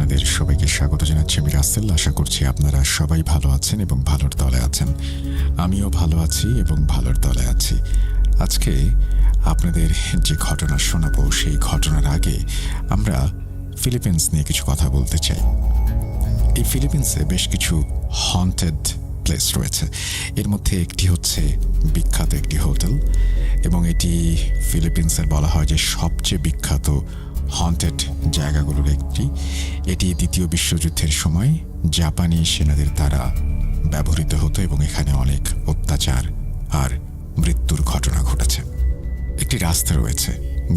আপনাদের সবাইকে স্বাগত জানাচ্ছি। আমি রাসেল। আশা করছি আপনারা সবাই ভালো আছেন এবং ভালোর দলে আছেন। আমিও ভালো আছি এবং ভালোর দলে আছি। আজকে আপনাদের যে ঘটনা শোনাবো সেই ঘটনার আগে আমরা ফিলিপিন্স নিয়ে কিছু কথা বলতে চাই। এই ফিলিপিন্সে বেশ কিছু হন্টেড প্লেস রয়েছে। এর মধ্যে একটি হচ্ছে বিখ্যাত একটি হোটেল, এবং এটি ফিলিপিন্সের বলা হয় যে সবচেয়ে বিখ্যাত হন্টেড জায়গাগুলোর একটি। এটি দ্বিতীয় বিশ্বযুদ্ধের সময় জাপানি সেনাদের দ্বারা ব্যবহৃত হতো এবং এখানে অনেক অত্যাচার আর মৃত্যুর ঘটনা ঘটেছে। একটি রাস্তা রয়েছে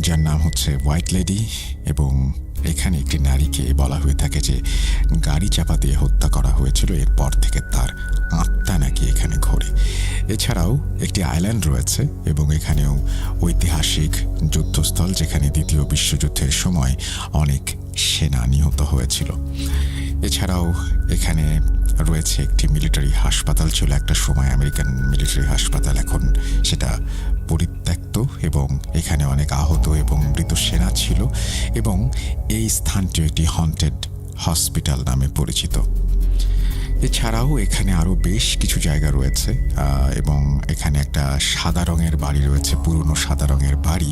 যার নাম হচ্ছে হোয়াইট লেডি, এবং এখানে একটি নারীকে বলা হয়ে থাকে যে গাড়ি চাপা দিয়ে হত্যা করা হয়েছিল। এরপর থেকে তার আত্মা নাকি এখানে ঘোরে। এছাড়াও একটি আইল্যান্ড রয়েছে এবং এখানেও ঐতিহাসিক যুদ্ধস্থল, যেখানে দ্বিতীয় বিশ্বযুদ্ধের সময় অনেক সেনা নিহত হয়েছিল। এছাড়াও এখানে রয়েছে একটি মিলিটারি হাসপাতাল, ছিল একটা সময় আমেরিকান মিলিটারি হাসপাতাল, এখন সেটা পরিত্যক্ত, এবং এখানে অনেক আহত এবং মৃত সেনা ছিল, এবং এই স্থানটি একটি হন্টেড হসপিটাল নামে পরিচিত। এছাড়াও এখানে আরও বেশ কিছু জায়গা রয়েছে, এবং এখানে একটা সাদা রঙের বাড়ি রয়েছে, পুরনো সাদা রঙের বাড়ি,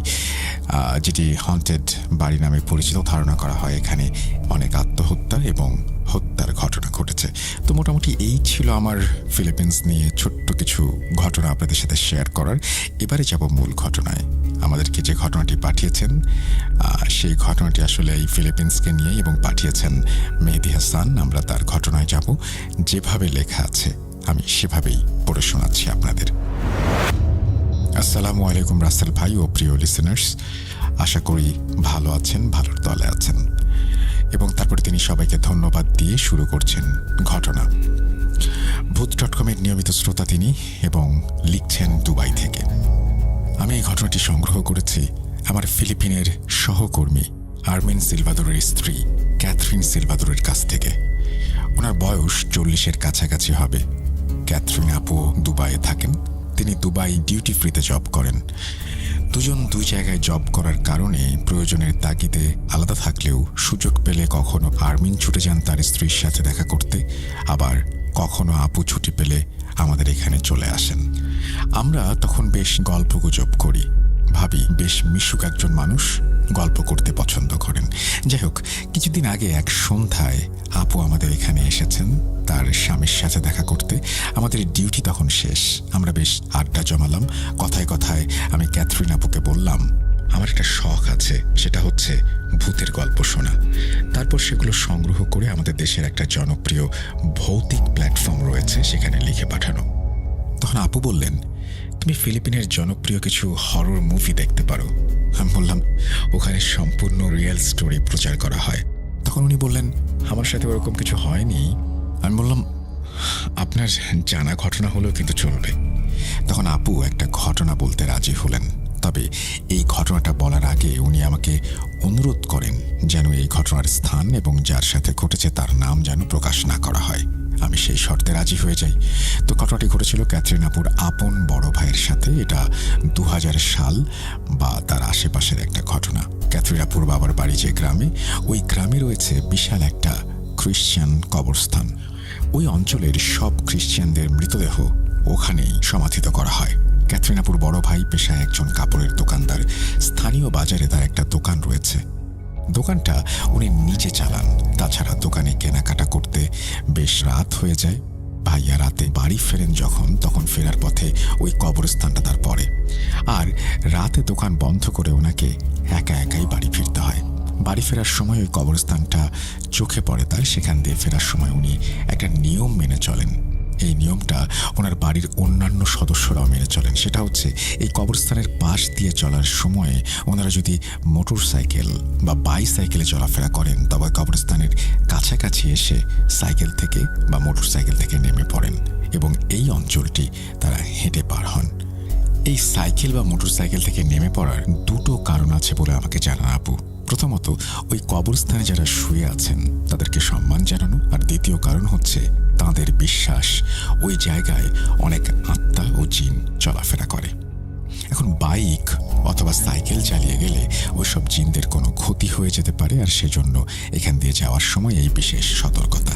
যেটি হন্টেড বাড়ি নামে পরিচিত। ধারণা করা হয় এখানে অনেক আত্মহত্যা এবং হত্যার ঘটনা ঘটেছে। তো মোটামুটি এই ছিল আমার ফিলিপিন্স নিয়ে ছোট্ট কিছু ঘটনা আপনাদের সাথে শেয়ার করার। এবারে যাব মূল ঘটনায়। আমাদেরকে যে ঘটনাটি পাঠিয়েছেন সেই ঘটনাটি আসলে এই ফিলিপিন্সকে নিয়ে, এবং পাঠিয়েছেন মেহেদি হাসান। আমরা তার ঘটনায় যাব। যেভাবে লেখা আছে আমি সেভাবেই পড়ে শোনাচ্ছি আপনাদের। আসসালামু আলাইকুম রাসেল ভাই ও প্রিয় লিসেনার্স, আশা করি ভালো আছেন, ভালোর দলে আছেন। এবং তারপরে তিনি সবাইকে ধন্যবাদ দিয়ে শুরু করছেন ঘটনা। ভূত.com-এর নিয়মিত শ্রোতা তিনি, এবং লিখছেন দুবাই থেকে। আমি এই ঘটনাটি সংগ্রহ করেছি আমার ফিলিপিনের সহকর্মী আর্মিন সিলভাদোরের স্ত্রী ক্যাথরিন সিলভাদোরের কাছ থেকে। ওনার বয়স 40-এর কাছাকাছি হবে। ক্যাথরিন আপু দুবাইয়ে থাকেন। তিনি দুবাই ডিউটি ফ্রিতে জব করেন। দুজন দুই জায়গায় জব করার কারণে প্রয়োজনের তাগিদে আলাদা থাকলেও সুযোগ পেলে কখনো আর্মিন ছুটে যান তার স্ত্রীর সাথে দেখা করতে, আবার কখনো আপু ছুটি পেলে আমাদের এখানে চলে আসেন। আমরা তখন বেশ গল্পগুজব করি, ভাবি বেশ মিশুক একজন মানুষ, গল্প করতে পছন্দ করেন। যাই হোক, কিছুদিন আগে এক সন্ধ্যায় আপু আমাদের এখানে এসেছেন তার স্বামীর সাথে দেখা করতে। আমাদের ডিউটি তখন শেষ। আমরা বেশ আড্ডা জমালাম। কথায় কথায় আমি ক্যাথরিন আপুকে বললাম আমার একটা শখ আছে, সেটা হচ্ছে ভূতের গল্প শোনা। তারপর সেগুলো সংগ্রহ করে আমাদের দেশের একটা জনপ্রিয় ভৌতিক প্ল্যাটফর্ম রয়েছে, সেখানে লিখে পাঠানো। তখন আপু বললেন, তুমি ফিলিপিনের জনপ্রিয় কিছু হরর মুভি দেখতে পারো। আমি বললাম, ওখানে সম্পূর্ণ রিয়েল স্টোরি প্রচার করা হয়। তখন উনি বললেন, আমার সাথে ওরকম কিছু হয়নি। আমি বললাম, আপনার জানা ঘটনা হলেও কিন্তু চলবে। তখন আপু একটা ঘটনা বলতে রাজি হলেন, তবে এই ঘটনাটা বলার আগে উনি আমাকে অনুরোধ করেন যেন এই ঘটনার স্থান এবং যার সাথে ঘটেছে তার নাম যেন প্রকাশ না করা হয়। আমি সেই শর্তে রাজি হয়ে যাই। তো ঘটনাটি ঘটেছিল ক্যাথরিন আপুর আপন বড় ভাইয়ের সাথে। এটা 2000 সাল বা তার আশেপাশের একটা ঘটনা। ক্যাথরিন আপুর বাবার বাড়ি যে গ্রামে, ওই গ্রামে রয়েছে বিশাল একটা খ্রিশ্চান কবরস্থান। ওই অঞ্চলের সব খ্রিশ্চানদের মৃতদেহ ওখানেই সমাধিত করা হয়। ক্যাথরিন আপুর বড় ভাই পেশায় একজন কাপড়ের দোকানদার। স্থানীয় বাজারে তার একটা দোকান রয়েছে। দোকানটা উনি নিজে চালান। তাছাড়া দোকানে কেনাকাটা করতে বেশ রাত হয়ে যায়। ভাইয়া রাতে বাড়ি ফেরেন যখন, তখন ফেরার পথে ওই কবরস্থানটা তার পড়ে। আর রাতে দোকান বন্ধ করে ওনাকে একা একাই বাড়ি ফিরতে হয়। বাড়ি ফেরার সময় ওই কবরস্থানটা চোখে পড়ে তার। সেখান দিয়ে ফেরার সময় উনি একটা নিয়ম মেনে চলেন। এই নিয়মটা ওনার বাড়ির অন্যান্য সদস্যরাও মেনে চলেন। সেটা হচ্ছে, এই কবরস্থানের পাশ দিয়ে চলার সময়ে ওনারা যদি মোটর সাইকেল বা বাইসাইকেলে চলাফেরা করেন, তবে কবরস্থানের কাছাকাছি এসে সাইকেল থেকে বা মোটর সাইকেল থেকে নেমে পড়েন এবং এই অঞ্চলটি তারা হেঁটে পার হন। এই সাইকেল বা মোটর সাইকেল থেকে নেমে পড়ার দুটো কারণ আছে বলে আমাকে জানান আপু। প্রথমত, ওই কবরস্থানে যারা শুয়ে আছেন তাদেরকে সম্মান জানানো, আর দ্বিতীয় কারণ হচ্ছে তাঁদের বিশ্বাস ওই জায়গায় অনেক আত্মা ও জিন চলাফেরা করে। এখন বাইক অথবা সাইকেল চালিয়ে গেলে ওইসব জিনদের কোনো ক্ষতি হয়ে যেতে পারে, আর সেজন্য এখান দিয়ে যাওয়ার সময় এই বিশেষ সতর্কতা।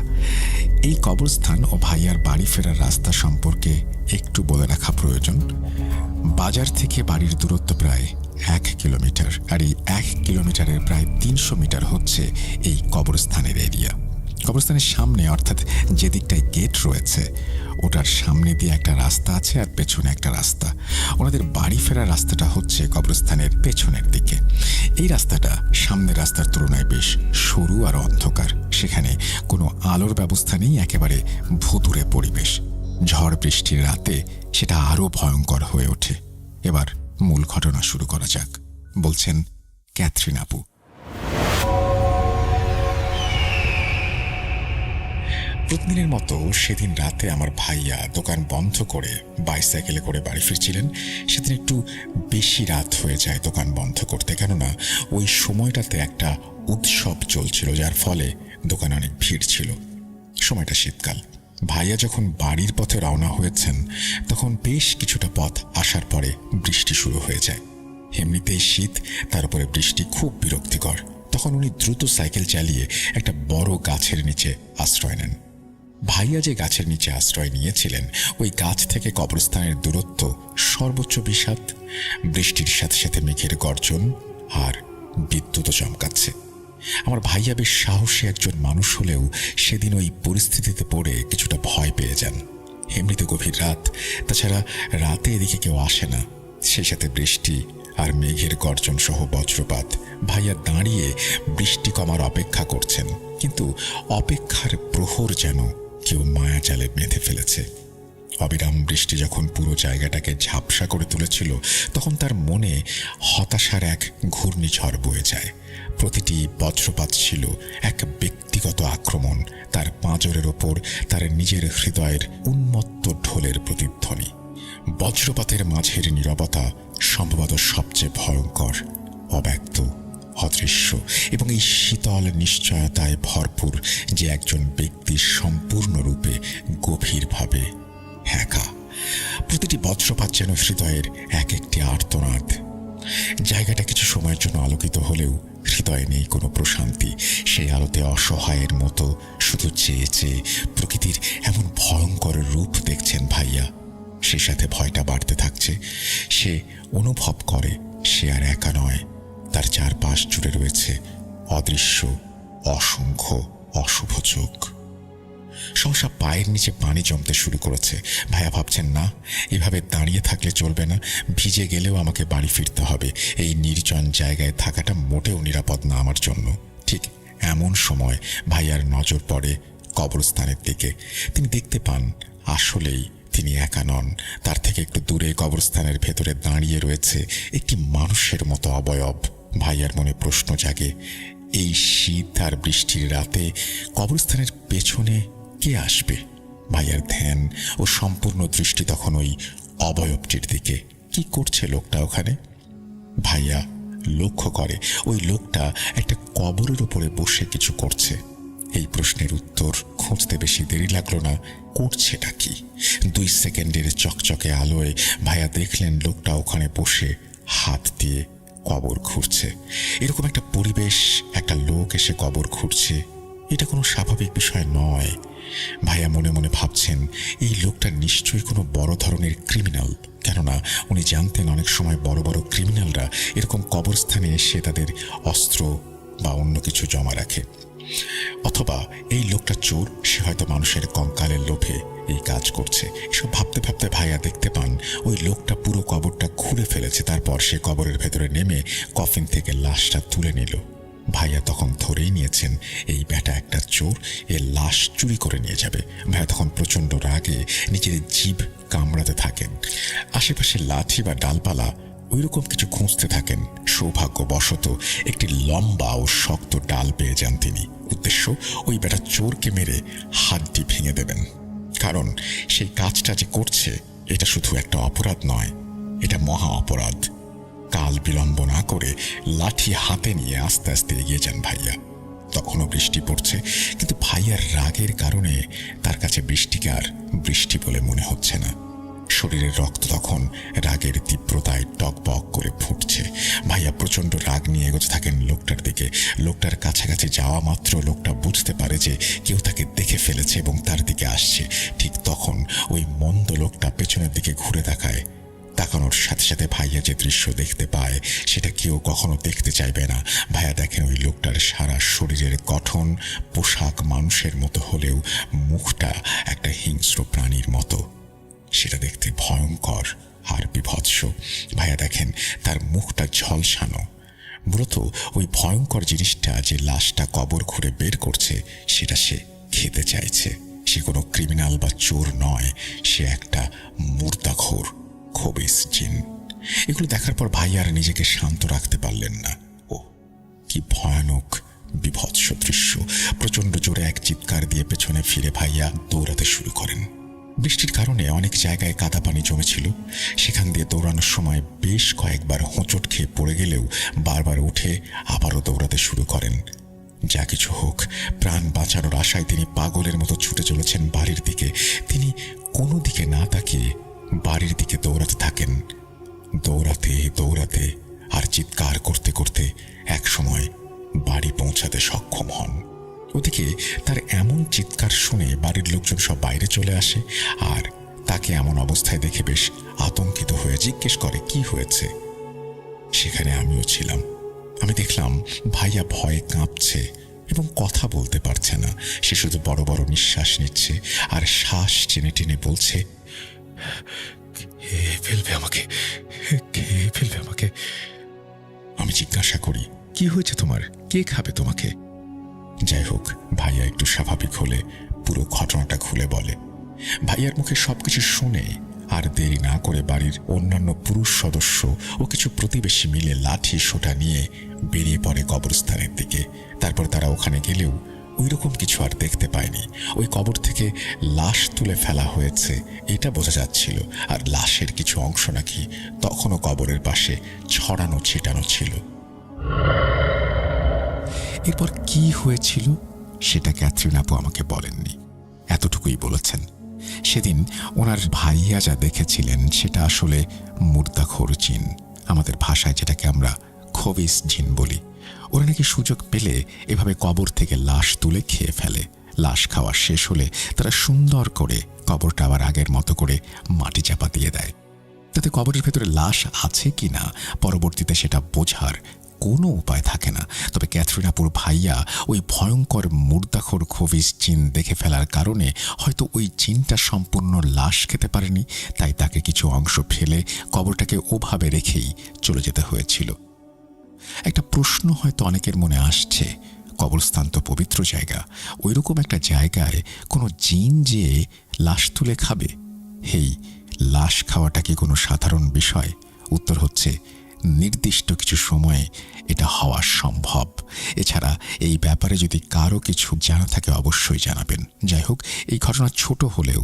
এই কবরস্থান ও ভাইয়ার বাড়ি ফেরার রাস্তা সম্পর্কে একটু বলে রাখা প্রয়োজন। বাজার থেকে বাড়ির দূরত্ব প্রায় 1 কিলোমিটার, আর এই 1 কিলোমিটারের প্রায় 300 মিটার হচ্ছে এই কবরস্থানের এরিয়া। কবরস্থানের সামনে, অর্থাৎ যে দিকটায় গেট রয়েছে, ওটার সামনে দিয়ে একটা রাস্তা আছে আর পেছনে একটা রাস্তা। ওনাদের বাড়ি ফেরার রাস্তাটা হচ্ছে কবরস্থানের পেছনের দিকে। এই রাস্তাটা সামনের রাস্তার তুলনায় বেশ সরু আর অন্ধকার। সেখানে কোনো আলোর ব্যবস্থা নেই, একেবারে ভুতুড়ে পরিবেশ। ঝড় বৃষ্টির রাতে সেটা আরও ভয়ঙ্কর হয়ে ওঠে। এবার মূল ঘটনা শুরু করা যাক, বলছেন ক্যাথরিন আপু। প্রতিদিনের মতো সেদিন রাতে আমার ভাইয়া দোকান বন্ধ করে বাইসাইকেলে করে বাড়ি ফিরছিলেন। সেদিন একটু বেশি রাত হয়ে যায় দোকান বন্ধ করতে, কেননা ওই সময়টাতে একটা উৎসব চলছিল, যার ফলে দোকানে অনেক ভিড় ছিল। সময়টা শীতকাল। ভাইয়া যখন বাড়ির পথে রওনা হয়েছেন তখন বেশ কিছুটা পথ আসার পরে বৃষ্টি শুরু হয়ে যায়। এমনিতেই শীত, তার উপরে বৃষ্টি খুব বিরক্তিকর। তখন উনি দ্রুত সাইকেল চালিয়ে একটা বড় গাছের নিচে আশ্রয় নেন। ভাইয়া যে গাছের নিচে আশ্রয় নিয়েছিলেন, ওই গাছ থেকে কবরস্থানের দূরত্ব সর্বোচ্চ 20 হাত। বৃষ্টির সাথে সাথে মেঘের গর্জন আর বিদ্যুৎও চমকাচ্ছে। আমার ভাইয়া বেশ সাহসী একজন মানুষ হলেও সেদিন ওই পরিস্থিতিতে পড়ে কিছুটা ভয় পেয়ে যান। এমনিতে গভীর রাত, তাছাড়া রাতে এদিকে কেউ আসে না, সেই সাথে বৃষ্টি আর মেঘের গর্জন সহ বজ্রপাত। ভাইয়া দাঁড়িয়ে বৃষ্টি কমার অপেক্ষা করছেন, কিন্তু অপেক্ষার প্রহর যেন কেউ মায়াজালে বেঁধে ফেলেছে। অবিরাম বৃষ্টি যখন পুরো জায়গাটাকে ঝাপসা করে তুলেছিল, তখন তার মনে হতাশার এক ঘূর্ণিঝড় বয়ে যায়। প্রতিটি বজ্রপাত ছিল এক ব্যক্তিগত আক্রমণ, তার পাঁজরের ওপর তার নিজের হৃদয়ের উন্মত্ত ঢোলের প্রতিধ্বনি। বজ্রপাতের মাঝের নীরবতা সম্ভবত সবচেয়ে ভয়ঙ্কর, অব্যক্ত, অদৃশ্য এবং এই শীতল নিশ্চয়তায় ভরপুর যে একজন ব্যক্তি সম্পূর্ণরূপে গভীরভাবে একা। প্রতিটি বজ্রপাত যেন হৃদয়ের এক একটি আর্তনাদ। জায়গাটা কিছু সময়ের জন্য আলোকিত হলেও হৃদয়ে নেই কোনো প্রশান্তি। সেই আলোতে অসহায়ের মতো শুধু চেয়ে চেয়ে প্রকৃতির এমন ভয়ঙ্কর রূপ দেখছেন ভাইয়া। সেই সাথে ভয়টা বাড়তে থাকছে। সে অনুভব করে সে আর একা নয়, তার চারপাশ জুড়ে রয়েছে অদৃশ্য অসংখ্য অশুভ চোখ। সহসা পায়ের নিচে পানি জমতে শুরু করেছে। ভাইয়া ভাবছেন, না, এভাবে দাঁড়িয়ে থাকলে চলবে না, ভিজে গেলেও আমাকে বাড়ি ফিরতে হবে। এই নির্জন জায়গায় থাকাটা মোটেও নিরাপদ না আমার জন্য। ঠিক এমন সময় ভাইয়ার নজর পড়ে কবরস্থানের দিকে। তিনি দেখতে পান আসলেই তিনি একা নন। তার থেকে একটু দূরে কবরস্থানের ভেতরে দাঁড়িয়ে রয়েছে একটি মানুষের মতো অবয়ব। ভাইয়ার মনে প্রশ্ন জাগে, এই শীত আর বৃষ্টির রাতে কবরস্থানের পেছনে কে আসবে? ভাইয়ার ধ্যান ও সম্পূর্ণ দৃষ্টি তখন ওই অবয়বটির দিকে। কি করছে লোকটা ওখানে? ভাইয়া লক্ষ্য করে ওই লোকটা একটা কবরের উপরে বসে কিছু করছে। এই প্রশ্নের উত্তর খুঁজতে বেশি দেরি লাগলো না। করছেটা কি? 2 সেকেন্ডের চকচকে আলোয় ভাইয়া দেখলেন লোকটা ওখানে বসে হাত দিয়ে কবর খুঁড়ছে। এরকম একটা পরিবেশ, একটা লোক এসে কবর খুঁড়ছে, এটা কোনো স্বাভাবিক বিষয় নয়। ভাইয়া মনে মনে ভাবছেন, এই লোকটা নিশ্চয়ই কোনো বড় ধরনের ক্রিমিনাল, কেননা উনি জানতেন অনেক সময় বড় বড় ক্রিমিনালরা এরকম কবরস্থানে এসে তাদের অস্ত্র বা অন্য কিছু জমা রাখে। অথবা এই লোকটা চোর, সে হয়তো মানুষের কঙ্কালের লোভে এই কাজ করছে। এসব ভাবতে ভাবতে ভাইয়া দেখতে পান ওই লোকটা পুরো কবরটা খুঁড়ে ফেলেছে। তারপর সে কবরের ভেতরে নেমে কফিন থেকে লাশটা তুলে নিল। ভাইয়া তখন ধরেই নিয়েছেন এই ব্যাটা একটা চোর, এ লাশ চুরি করে নিয়ে যাবে। ভাইয়া তখন প্রচণ্ড রাগে নিজের জিভ কামড়াতে থাকেন। আশেপাশে লাঠি বা ডালপালা ওইরকম কিছু খুঁজতে থাকেন। সৌভাগ্যবশত একটি লম্বা ও শক্ত ডাল পেয়ে যান তিনি। উদ্দেশ্য ওই বেটা চোরকে মেরে হাড্ডি ভেঙে দেবেন। কারণ সেই কাজটা যে করছে এটা শুধু একটা অপরাধ নয়, এটা মহা অপরাধ। কাল বিলম্ব না করে লাঠি হাতে নিয়ে আস্তে আস্তে এগিয়ে যান ভাইয়া। তখনও বৃষ্টি পড়ছে, কিন্তু ভাইয়ার রাগের কারণে তার কাছে বৃষ্টিকে আর বৃষ্টি বলে মনে হচ্ছে না। শরীরের রক্ত তখন রাগের তীব্রতায় টকবক করে ফুটছে। ভাইয়া প্রচণ্ড রাগ নিয়ে এগোতে থাকেন লোকটার দিকে। লোকটার কাছাকাছি যাওয়া মাত্র লোকটা বুঝতে পারে যে কেউ তাকে দেখে ফেলেছে এবং তার দিকে আসছে। ঠিক তখন ওই মন্দ লোকটা পেছনের দিকে ঘুরে তাকায়। তাকানোর সাথে সাথে ভাইয়া যে দৃশ্য দেখতে পায় সেটা কেউ কখনো দেখতে চাইবে না। ভাইয়া দেখেন ওই লোকটার সারা শরীরের গঠন, পোশাক মানুষের মতো হলেও মুখটা একটা হিংস্র প্রাণীর মতো। সেটা দেখতে ভয়ঙ্কর আর বিভৎস। ভাইয়া দেখেন তার মুখটা ঝলসানো। মূলত ওই ভয়ঙ্কর জিনিসটা যে লাশটা কবর ঘুরে বের করছে সেটা সে খেতে চাইছে। সে কোনো ক্রিমিনাল বা চোর নয়, সে একটা মুর্দাখোর খবিস জিন। এগুলো দেখার পর ভাই আর নিজেকে শান্ত রাখতে পারলেন না। ও কি ভয়ানক বিভৎস দৃশ্য! প্রচণ্ড জোরে এক চিৎকার দিয়ে পেছনে ফিরে ভাইয়া দৌড়াতে শুরু করেন। বৃষ্টির কারণে অনেক জায়গায় কাদা পানি জমেছিল। সেখান দিয়ে দৌড়ানোর সময় বেশ কয়েকবার হোঁচট খেয়ে পড়ে গেলেও বারবার উঠে আবারও দৌড়াতে শুরু করেন। যা কিছু হোক, প্রাণ বাঁচানোর আশায় তিনি পাগলের মতো ছুটে চলেছেন বাড়ির দিকে। তিনি কোনো দিকে না তাকিয়ে বাড়ির দিকে দৌড়াতে থাকেন। দৌড়াতে দৌড়াতে আর চিৎকার করতে করতে একসময় বাড়ি পৌঁছাতে সক্ষম হন। ওদিকে তার এমন চিৎকার শুনে বাড়ির লোকজন সব বাইরে চলে আসে আর তাকে এমন অবস্থায় দেখে বেশ আতঙ্কিত হয়ে জিজ্ঞেস করে কি হয়েছে। সেখানে আমিও ছিলাম। আমি দেখলাম ভাইয়া ভয়ে কাঁপছে এবং কথা বলতে পারছে না। সে শুধু বড় বড় নিঃশ্বাস নিচ্ছে আর শ্বাস টেনে টেনে বলছে, কে ফেলবে আমাকে, কে ফেলবে আমাকে। আমি জিজ্ঞাসা করি, কি হয়েছে তোমার, কে খাবে তোমাকে? যাই হোক, ভাইয়া একটু স্বাভাবিক হলে পুরো ঘটনাটা খুলে বলে। ভাইয়ার মুখে সবকিছু শুনে আর দেরি না করে বাড়ির অন্যান্য পুরুষ সদস্য ও কিছু প্রতিবেশী মিলে লাঠি সোটা নিয়ে বেরিয়ে পড়ে কবরস্থানের দিকে। তারপর তারা ওখানে গেলেও ওই রকম কিছু আর দেখতে পায়নি। ওই কবর থেকে লাশ তুলে ফেলা হয়েছে এটা বোঝা যাচ্ছিল, আর লাশের কিছু অংশ নাকি তখনও কবরের পাশে ছড়ানো ছিটানো ছিল। এরপর কি হয়েছিল সেটা ক্যাথরিন আপু আমাকে বলেননি, এতটুকুই বলেছেন সেদিন ওনার ভাইয়া যা দেখেছিলেন সেটা আসলে মুর্দাখোর জিন, আমাদের ভাষায় যেটাকে আমরা খবিস জিন বলি। ওরা নাকি সুযোগ পেলে এভাবে কবর থেকে লাশ তুলে খেয়ে ফেলে। লাশ খাওয়া শেষ হলে তারা সুন্দর করে কবরটা আবার আগের মতো করে মাটি চাপা দিয়ে দেয়, তাতে কবরের ভেতরে লাশ আছে কি না পরবর্তীতে সেটা বোঝার কোনো উপায় থাকে না। তবে ক্যাথরিন আপুর ভাইয়া ওই ভয়ঙ্কর মুর্দাখোর খবিস জিন দেখে ফেলার কারণে হয়তো ওই জিনটা সম্পূর্ণ লাশ খেতে পারেনি, তাই তাকে কিছু অংশ ফেলে কবরটাকে ওভাবে রেখেই চলে যেতে হয়েছিল। একটা প্রশ্ন হয়তো অনেকের মনে আসছে, কবরস্থান তো পবিত্র জায়গা, ওইরকম একটা জায়গায় কোনো জিন যে লাশ তুলে খাবে, হেই লাশ খাওয়াটা কি কোনো সাধারণ বিষয়? উত্তর হচ্ছে নির্দিষ্ট কিছু সময়ে এটা হওয়া সম্ভব। এছাড়া এই ব্যাপারে যদি কারো কিছু জানা থাকে অবশ্যই জানাবেন। যাই হোক, এই ঘটনা ছোট হলেও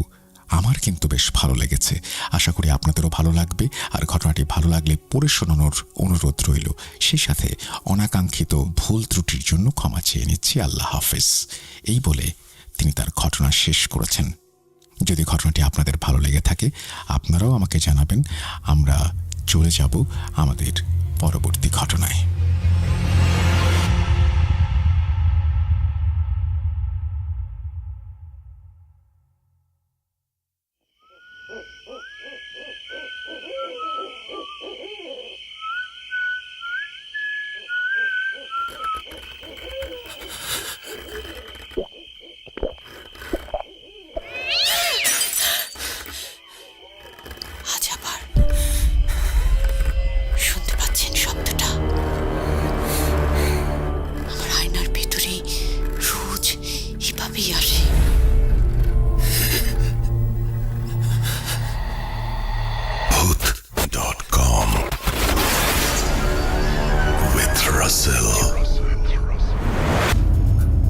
আমার কিন্তু বেশ ভালো লেগেছে। আশা করি আপনাদেরও ভালো লাগবে। আর ঘটনাটি ভালো লাগলে পড়ে শোনানোর অনুরোধ রইল। সেই সাথে অনাকাঙ্ক্ষিত ভুল ত্রুটির জন্য ক্ষমা চেয়ে নিচ্ছি। আল্লাহ হাফেজ, এই বলে তিনি তার ঘটনা শেষ করেছেন। যদি ঘটনাটি আপনাদের ভালো লেগে থাকে আপনারাও আমাকে জানাবেন। আমরা চলে যাব আমাদের পরবর্তী ঘটনায়।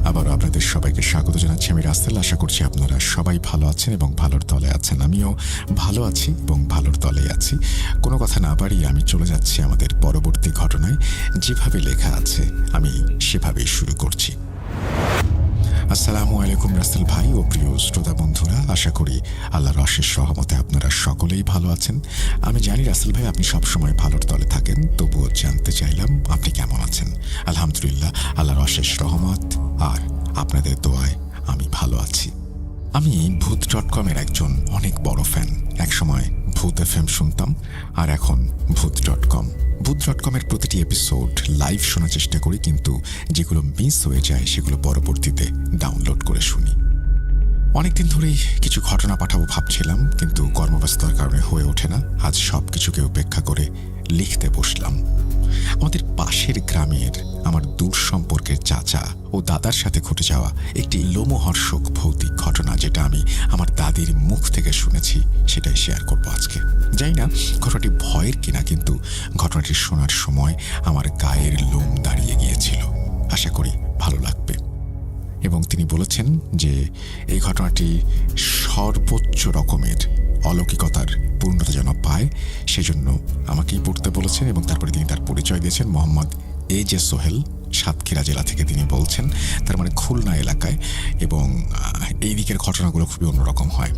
আবার আপনাদের সবাইকে স্বাগত জানাচ্ছি। আমি রাসেল। আশা করছি আপনারা সবাই ভালো আছেন এবং ভালোর তলে আছেন। আমিও ভালো আছি এবং ভালোর তলে আছি। কোনো কথা না বাড়িয়ে আমি চলে যাচ্ছি আমাদের পরবর্তী ঘটনায়। যেভাবে লেখা আছে আমি সেভাবেই শুরু করছি। আসসালামু আলাইকুম রাসেল ভাই ও প্রিয় শ্রোতা বন্ধুরা, আশা করি আল্লাহর অশেষ রহমতে আপনারা সকলেই ভালো আছেন। আমি জানি রাসেল ভাই আপনি সবসময় ভালোর তলে থাকেন, তবুও জানতে চাইলাম আপনি কেমন আছেন। আলহামদুলিল্লাহ, আল্লাহর অশেষ রহমত আর আপনাদের দোয়ায় আমি ভালো আছি। আমি ভূত.com-এর একজন অনেক বড় ফ্যান। একসময় ভূত FM শুনতাম, আর এখন ভূত.com। ভূত.com-এর প্রতিটি এপিসোড লাইভ শোনার চেষ্টা করি, কিন্তু যেগুলো মিস হয়ে যায় সেগুলো পরবর্তীতে ডাউনলোড করে শুনি। অনেকদিন ধরেই কিছু ঘটনা পাঠাবো ভাবছিলাম, কিন্তু কর্মব্যস্ততার কারণে হয়ে ওঠে না। আজ সব কিছুকে উপেক্ষা করে লিখতে বসলাম। আমাদের পাশের গ্রামের আমার দূর সম্পর্কের চাচা ও দাদার সাথে ঘটে যাওয়া একটি লোমহর্ষক ভৌতিক ঘটনা, যেটা আমি আমার দাদির মুখ থেকে শুনেছি, সেটাই শেয়ার করবো আজকে। জানি না ঘটনাটি ভয়ের কিনা, কিন্তু ঘটনাটি শোনার সময় আমার গায়ের লোম দাঁড়িয়ে গিয়েছিল। আশা করি ভালো লাগবে। এবং তিনি বলেছেন যে এই ঘটনাটি সর্বোচ্চ রকমের অলৌকিকতার পূর্ণতা যেন পায়, সেজন্য আমাকেই পড়তে বলেছেন। এবং তারপরে তিনি তার পরিচয় দিয়েছেন, মোহাম্মদ AJ সোহেল, সাতক্ষীরা জেলা থেকে তিনি বলছেন, তার মানে খুলনা এলাকায়। এবং এই দিকের ঘটনাগুলো খুবই অন্যরকম হয়।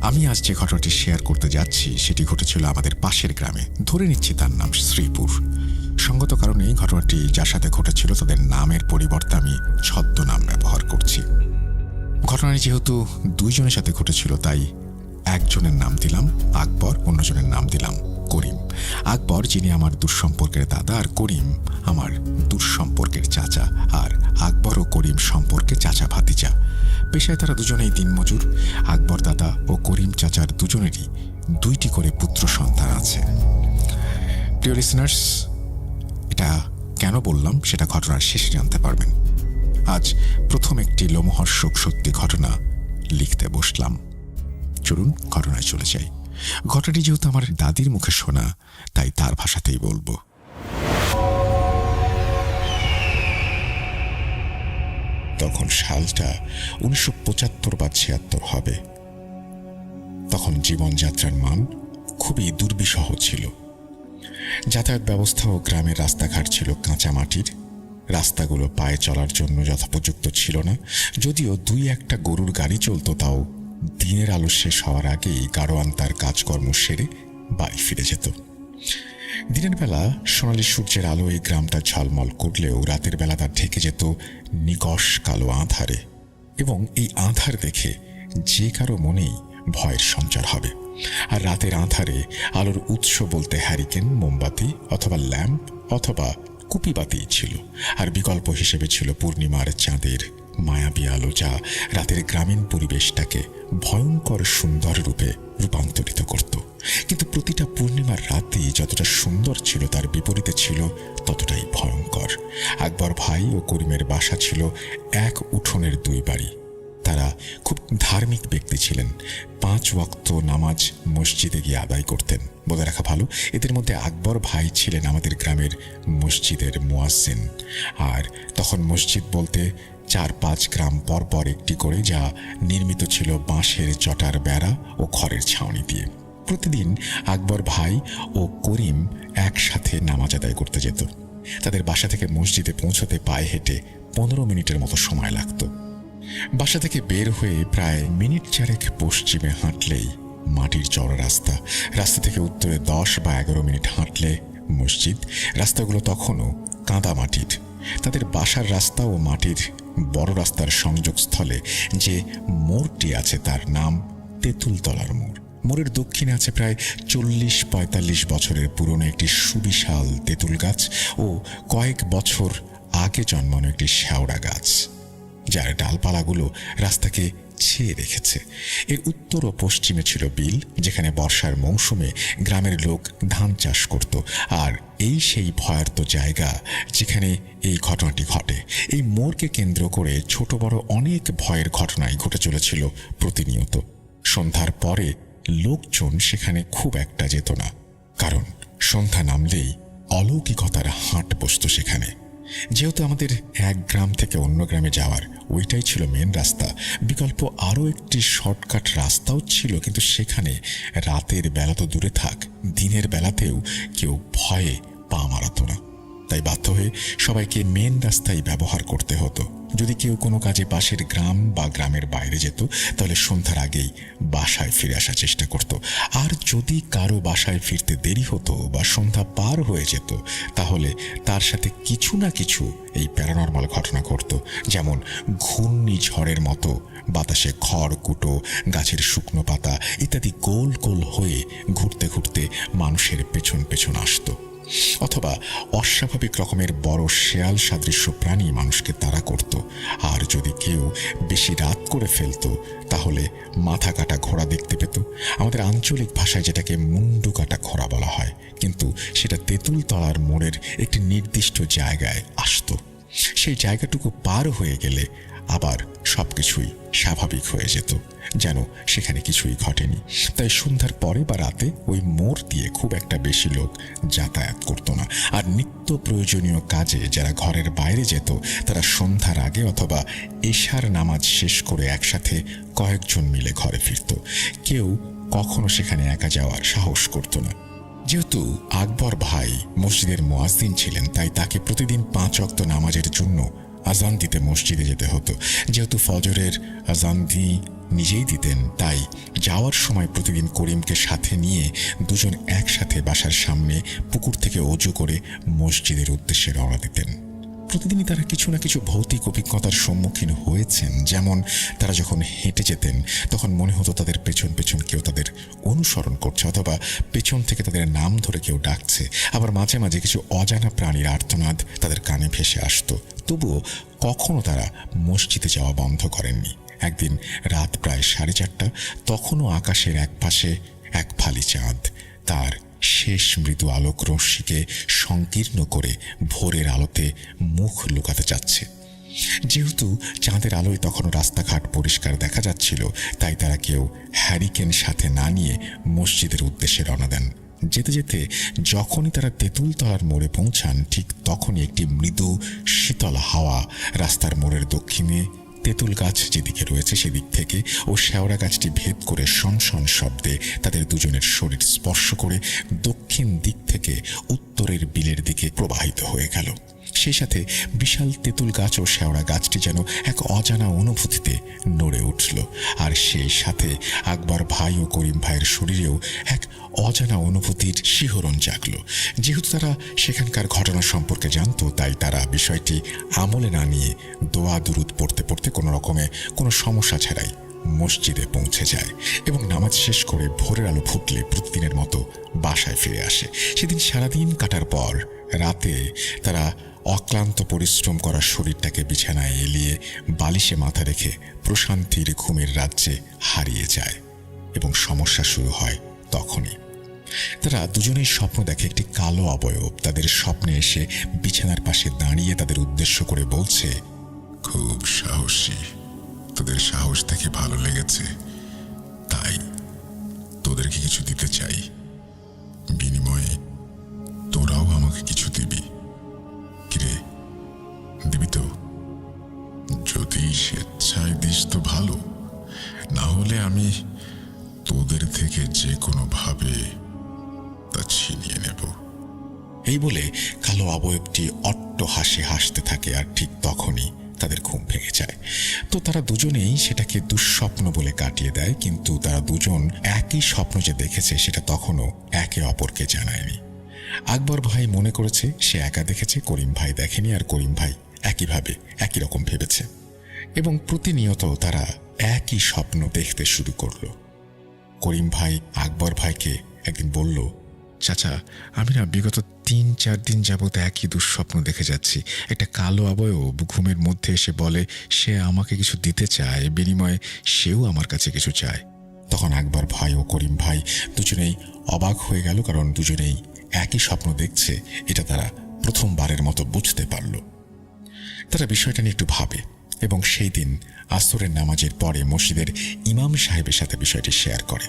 আমি আজ যে ঘটনাটি শেয়ার করতে যাচ্ছি সেটি ঘটেছিল আমাদের পাশের গ্রামে। ধরে নিচ্ছি তার নাম শ্রীপুর। সঙ্গত কারণে এই ঘটনাটি যার সাথে ঘটেছিল তাদের নামের পরিবর্তে আমি ছদ্মনাম ব্যবহার করছি। ঘটনাটি যেহেতু দুইজনের সাথে ঘটেছিল, তাই একজনের নাম দিলাম আকবর, অন্যজনের নাম দিলাম করিম। আকবর যিনি আমার দুঃসম্পর্কের দাদা, আর করিম আমার দুঃসম্পর্কের চাচা। আর আকবর ও করিম সম্পর্কে চাচা ভাতিজা। পেশায় তারা দুজনেই দিনমজুর। আকবর দাদা ও করিম চাচার দুজনেরই 2টি করে পুত্র সন্তান আছে। প্রিয় লিসনার্স, এটা কেন বললাম সেটা ঘটনার শেষে জানতে পারবেন। আজ প্রথম একটি লোমহর্ষক সত্যি ঘটনা লিখতে বসলাম। চলুন ঘটনায় চলে যাই। ঘটনাটি যেহেতু আমার দাদির মুখে শোনা, তাই তার ভাষাতেই বলবো। তখন সালটা 1975 বা 76 হবে। তখন জীবনযাত্রার মান খুবই দুর্বিষহ ছিল। যাতায়াত ব্যবস্থাও গ্রামের রাস্তাঘাট ছিল কাঁচা মাটির। রাস্তাগুলো পায়ে চলার জন্য যথোপযুক্ত ছিল না। যদিও 2-1টা গরুর গাড়ি চলত, তাও দিনের আলো শেষ হওয়ার আগেই গাড়োয়ান তার কাজকর্ম সেরে বাড়ি ফিরে যেত। দিনের বেলা সোনালি সূর্যের আলো এই গ্রামটা ঝলমল করলেও রাতের বেলা তা ঢেকে যেত নিকষ কালো আঁধারে। এবং এই আঁধার দেখে যে কারো মনেই ভয়ের সঞ্চার হবে। আর রাতের আঁধারে আলোর উৎস বলতে হ্যারিকেন, মোমবাতি অথবা ল্যাম্প অথবা কুপিবাতি ছিল। আর বিকল্প হিসেবে ছিল পূর্ণিমার চাঁদের মায়াবী আলো, যা রাতের গ্রামীণ পরিবেশটাকে ভয়ঙ্কর সুন্দর রূপে রূপান্তরিত করত। কিন্তু প্রতিটা পূর্ণিমার রাতেই যতটা সুন্দর ছিল, তার বিপরীতে ছিল ততটাই ভয়ঙ্কর। আকবর ভাই ও করিমের বাসা ছিল এক উঠোনের 2 বাড়ি। তারা খুব ধার্মিক ব্যক্তি ছিলেন। 5 ওয়াক্ত নামাজ মসজিদে গিয়ে আদায় করতেন। বলে রাখা ভালো, এদের মধ্যে আকবর ভাই ছিলেন আমাদের গ্রামের মসজিদের মুয়াজ্জিন। আর তখন মসজিদ বলতে 4-5 গ্রাম পর পর একটি করে, যা নির্মিত ছিল বাঁশের চটার বেড়া ও খড়ের ছাউনি দিয়ে। প্রতিদিন আকবর ভাই ও করিম একসাথে নামাজ আদায় করতে যেত। তাদের বাসা থেকে মসজিদে পৌঁছতে পায়ে হেঁটে 15 মিনিটের মতো সময় লাগত। বাসা থেকে বের হয়ে প্রায় মিনিট 4 পশ্চিমে হাঁটলেই মাটির চওড়া রাস্তা। রাস্তা থেকে উত্তরে 10 বা 11 মিনিট হাঁটলে মসজিদ। রাস্তাগুলো তখনও কাদা মাটির। তাদের বাসার রাস্তা ও মাটির বড় রাস্তার সংযোগস্থলে যে মোড়টি আছে তার নাম তেঁতুলতলার মোড়। মোড়ের দক্ষিণে আছে প্রায় 40-45 বছরের পুরনো একটি সুবিশাল তেঁতুল গাছ ও কয়েক বছর আগে জন্মানো একটি শেওড়া গাছ, যার ডালপালাগুলো রাস্তাকে ছেয়ে রেখেছে। এর উত্তর ও পশ্চিমে ছিল বিল, যেখানে বর্ষার মৌসুমে গ্রামের লোক ধান চাষ করত। আর এই সেই ভয়ার্ত জায়গা যেখানে এই ঘটনাটি ঘটে। এই মোড়কে কেন্দ্র করে ছোট বড় অনেক ভয়ের ঘটনাই ঘটে চলেছিল প্রতিনিয়ত। সন্ধ্যার পরে লোকজন সেখানে খুব একটা যেত না, কারণ সন্ধ্যা নামলেই অলৌকিকতার হাট বসত সেখানে। যেহেতু আমাদের এক গ্রাম থেকে অন্য গ্রামে যাওয়ার ওইটাই ছিল মেন রাস্তা, বিকল্প আরও একটি শর্টকাট রাস্তাও ছিল, কিন্তু সেখানে রাতের বেলা তো দূরে থাক, দিনের বেলাতেও কেউ ভয়ে পা মারাত না। তাই বাধ্য হয়ে সবাইকে মেন রাস্তায় ব্যবহার করতে হতো। যদি কেউ কোনো কাজে পাশের গ্রাম বা গ্রামের বাইরে যেত তাহলে সন্ধ্যার আগেই বাসায় ফিরে আসার চেষ্টা করত। আর যদি কারো বাসায় ফিরতে দেরি হতো বা সন্ধ্যা পার হয়ে যেত তাহলে তার সাথে কিছু না কিছু এই প্যারানরমাল ঘটনা ঘটত। যেমন ঘূর্ণিঝড়ের মতো বাতাসে খড়কুটো, গাছের শুকনো পাতা ইত্যাদি গোল গোল হয়ে ঘুরতে ঘুরতে মানুষের পেছন পেছন আসতো, অথবা অস্বাভাবিক রকমের বড় শেয়াল সাদৃশ্য প্রাণী মানুষকে তাড়া করত। আর যদি কেউ বেশি রাত করে ফেলতো তাহলে মাথা কাটা ঘোড়া দেখতে পেত। আমাদের আঞ্চলিক ভাষায় যেটাকে মুন্ডু কাটা ঘোড়া বলা হয়, কিন্তু সেটা তেঁতুলতলার মোড়ের একটি নির্দিষ্ট জায়গায় আসতো। সেই জায়গাটুকু পার হয়ে গেলে আবার সবকিছুই স্বাভাবিক হয়ে যেত, যেন সেখানে কিছুই ঘটেনি। তাই সন্ধ্যার পরে বা রাতে ওই মোড় দিয়ে খুব একটা বেশি লোক যাতায়াত করত না। আর নিত্য প্রয়োজনীয় কাজে যারা ঘরের বাইরে যেত তারা সন্ধ্যার আগে অথবা এশার নামাজ শেষ করে একসাথে কয়েকজন মিলে ঘরে ফিরত। কেউ কখনো সেখানে একা যাওয়ার সাহস করত না। যেহেতু আকবর ভাই মসজিদের মুয়াজ্জিন ছিলেন, তাই তাকে প্রতিদিন 5 ওয়াক্ত নামাজের জন্য আজান দিতে মসজিদে যেতে হতো। যেহেতু ফজরের আজান নিজেই দিতেন, তাই যাওয়ার সময় প্রতিদিন করিমকে সাথে নিয়ে দুজন একসাথে বাসার সামনে পুকুর থেকে অজু করে মসজিদের উদ্দেশ্যে রওনা দিতেন। প্রতিদিনই তারা কিছু না কিছু ভৌতিক অভিজ্ঞতার সম্মুখীন হয়েছেন। যেমন তারা যখন হেঁটে যেতেন তখন মনে হতো তাদের পেছন পেছন কেউ তাদের অনুসরণ করছে, অথবা পেছন থেকে তাদের নাম ধরে কেউ ডাকছে। আবার মাঝে মাঝে কিছু অজানা প্রাণীর আর্তনাদ তাদের কানে ভেসে আসতো। তবুও কখনো তারা মসজিদে যাওয়া বন্ধ করেননি। একদিন রাত প্রায় 4:30, তখনও আকাশের এক পাশে এক ফালি চাঁদ তার শেষ মৃদু আলোক রশ্মিকে সংকীর্ণ করে ভোরের আলোতে মুখ লুকাতে চাচ্ছে। যেহেতু চাঁদের আলোয় তখনও রাস্তাঘাট পরিষ্কার দেখা যাচ্ছিল, তাই তারা কেউ হ্যারিকেন সাথে না নিয়ে মসজিদের উদ্দেশ্যে রওনা দেন। যেতে যেতে যখনই তারা তেঁতুলতলার মোড়ে পৌঁছান, ঠিক তখনই একটি মৃদু শীতল হাওয়া রাস্তার মোড়ের দক্ষিণে তেঁতুল গাছ যেদিকে রয়েছে সেদিক থেকে ও শেওড়া গাছটি ভেদ করে শনশন শব্দে তাদের দুজনের শরীর স্পর্শ করে দক্ষিণ দিক থেকে উত্তরের বিলের দিকে প্রবাহিত হয়ে গেল। সেই সাথে বিশাল তেঁতুল গাছ ও শেওড়া গাছটি যেন এক অজানা অনুভূতিতে নড়ে উঠল। আর সেই সাথে আকবর ভাই ও করিম ভাইয়ের শরীরেও এক অজানা অনুভূতির শিহরণ জাগল। যেহেতু তারা সেখানকার ঘটনা সম্পর্কে জানত, তাই তারা বিষয়টি আমলে না নিয়ে দোয়া দুরুদ পড়তে পড়তে কোনো রকমে কোনো সমস্যা ছাড়াই মসজিদে পৌঁছে যায় এবং নামাজ শেষ করে ভোরের আলো ফুটলে প্রতিদিনের মতো বাসায় ফিরে আসে। সেদিন সারাদিন কাটার পর রাতে তারা অক্লান্ত পরিশ্রম করা শরীরটাকে বিছানায় এলিয়ে বালিশে মাথা রেখে প্রশান্তির ঘুমের রাজ্যে হারিয়ে যায় এবং সমস্যা শুরু হয় তখনই। তারা দুজনেই স্বপ্ন দেখে একটি কালো অবয়ব তাদের স্বপ্নে এসে বিছানার পাশে দাঁড়িয়ে তাদের উদ্দেশ্য করে বলছে, খুব সাহসী, তোদের সাহস দেখে ভালো লেগেছে, তাই তোদেরকে কিছু দিতে চাই। বিনিময়ে তোরাও আমাকে কিছু দিবি। কিরে, দিবি তো? যদি স্বেচ্ছায় দিস তো ভালো, না হলে আমি তোদের থেকে যে কোনো ভাবে তা ছিনিয়ে নেব। এই বলে কালো অবয়বটি অট্ট হাসি হাসতে থাকে। আর ঠিক তখনই তাদের ঘুম ভেঙে যায়। তো তারা দুজনেই সেটাকে দুঃস্বপ্ন বলে কাটিয়ে দেয়, কিন্তু তারা দুজন একই স্বপ্ন যে দেখেছে সেটা তখনও একে অপরকে জানায়নি। আকবর ভাই মনে করেছে সে একা দেখেছে, করিম ভাই দেখেনি, আর করিম ভাই একইভাবে একই রকম ভেবেছে এবং প্রতিনিয়ত তারা একই স্বপ্ন দেখতে শুরু করলো। করিম ভাই আকবর ভাইকে একদিন বলল, চাচা, আমি না বিগত 3-4 দিন যাবৎ একই দুঃস্বপ্ন দেখে যাচ্ছি। একটা কালো অবয়ব ঘুমের মধ্যে এসে বলে সে আমাকে কিছু দিতে চায়, বিনিময়ে সেও আমার কাছে কিছু চায়। তখন আকবর ভাই ও করিম ভাই দুজনেই অবাক হয়ে গেল, কারণ দুজনেই একই স্বপ্ন দেখছে এটা তারা প্রথমবারের মতো বুঝতে পারল। তারা বিষয়টা নিয়ে একটু ভাবে এবং সেই দিন আসরের নামাজের পরে মসজিদের ইমাম সাহেবের সাথে বিষয়টি শেয়ার করে।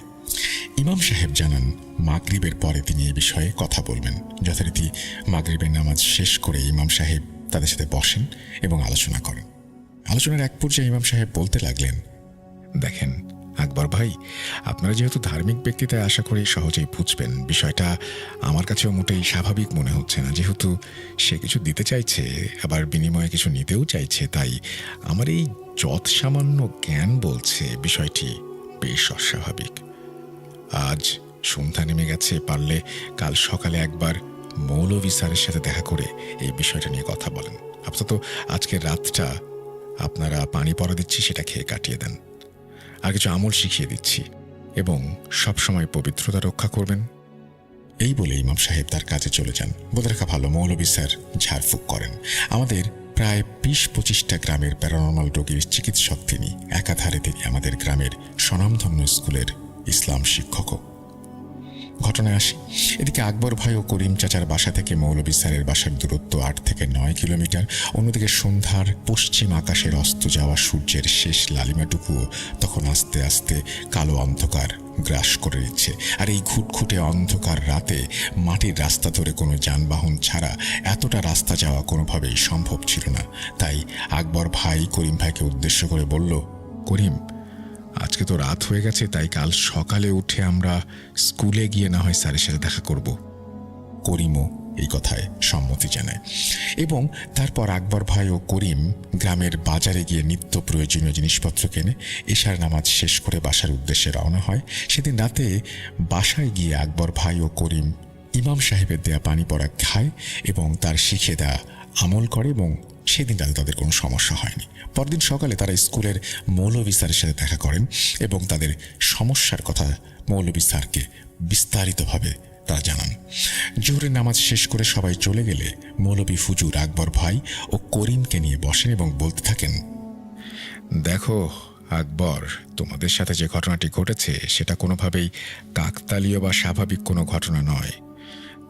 ইমাম সাহেব জানান মাগরিবের পরে তিনি এই বিষয়ে কথা বলবেন। যথারীতি মাগরিবের নামাজ শেষ করে ইমাম সাহেব তাদের সাথে বসেন এবং আলোচনা করেন। আলোচনার এক পর্যায়ে ইমাম সাহেব বলতে লাগলেন, দেখেন আকবর আকবর ভাই, আপনারা যেহেতু ধার্মিক ব্যক্তি, তাই আশা করি সহজেই বুঝবেন। বিষয়টা আমার কাছেও মোটেই স্বাভাবিক মনে হচ্ছে না। যেহেতু সে কিছু দিতে চাইছে, আবার বিনিময়ে কিছু নিতেও চাইছে, তাই আমার এই যৎ সামান্য জ্ঞান বলছে বিষয়টি বেশ অস্বাভাবিক। আজ সন্ধ্যা নেমে গেছে, পারলে কাল সকালে একবার মৌলভী স্যারের সাথে দেখা করে এই বিষয়টা নিয়ে কথা বলেন। আপাতত আজকের রাতটা আপনারা পানি পড়া দিচ্ছি, সেটা খেয়ে কাটিয়ে দেন। আর কিছু আমল শিখিয়ে দিচ্ছি, এবং সবসময় পবিত্রতা রক্ষা করবেন। এই বলে ইমাম সাহেব তার কাজে চলে যান। বলে রাখা ভালো, মৌলভী স্যার ঝাড়ফুঁক করেন। আমাদের প্রায় ২০-২৫টা গ্রামের প্যারানর্মাল রোগীর চিকিৎসক তিনি। একাধারে তিনি আমাদের গ্রামের স্বনামধন্য স্কুলের ইসলাম শিক্ষকও। ঘটনায় আসি, এদিকে আকবর ভাই ও করিম চাচার বাসা থেকে মৌলভী স্যারের বাসার দূরত্ব ৮ থেকে ৯ কিলোমিটার। অন্যদিকে সন্ধ্যার পশ্চিম আকাশের অস্ত যাওয়া সূর্যের শেষ লালিমাটুকুও তখন আস্তে আস্তে কালো অন্ধকার গ্রাস করে নিচ্ছে। আর এই ঘুটঘুটে অন্ধকার রাতে মাটির রাস্তা ধরে কোনো যানবাহন ছাড়া এতটা রাস্তা যাওয়া কোনোভাবেই সম্ভব ছিল না। তাই আকবর ভাই করিম ভাইকে উদ্দেশ্য করে বলল, করিম, আজকে তো রাত হয়ে গেছে, তাই কাল সকালে উঠে আমরা স্কুলে গিয়ে না হয় স্যারের সাথে দেখা করব। করিমও এই কথায় সম্মতি জানায়, এবং তারপর আকবর ভাই ও করিম গ্রামের বাজারে গিয়ে নিত্য প্রয়োজনীয় জিনিসপত্র কেনে এশার নামাজ শেষ করে বাসার উদ্দেশ্যে রওনা হয়। সেদিন রাতে বাসায় গিয়ে আকবর ভাই ও করিম ইমাম সাহেবের দেয়া পানি পড়া খায় এবং তার শিখে দেয়া আমল করে, এবং সেদিন রাতে তাদের কোনো সমস্যা হয়নি। পরদিন সকালে তারা স্কুলের মৌলভী স্যারের সাথে দেখা করেন এবং তাদের সমস্যার কথা মৌলভী স্যারকে বিস্তারিতভাবে তারা জানান। জোহরের নামাজ শেষ করে সবাই চলে গেলে মৌলভী ফুজুর আকবর ভাই ও করিমকে নিয়ে বসেন এবং বলতে থাকেন, দেখো আকবর, তোমাদের সাথে যে ঘটনাটি ঘটেছে সেটা কোনোভাবেই কাকতালীয় বা স্বাভাবিক কোনো ঘটনা নয়।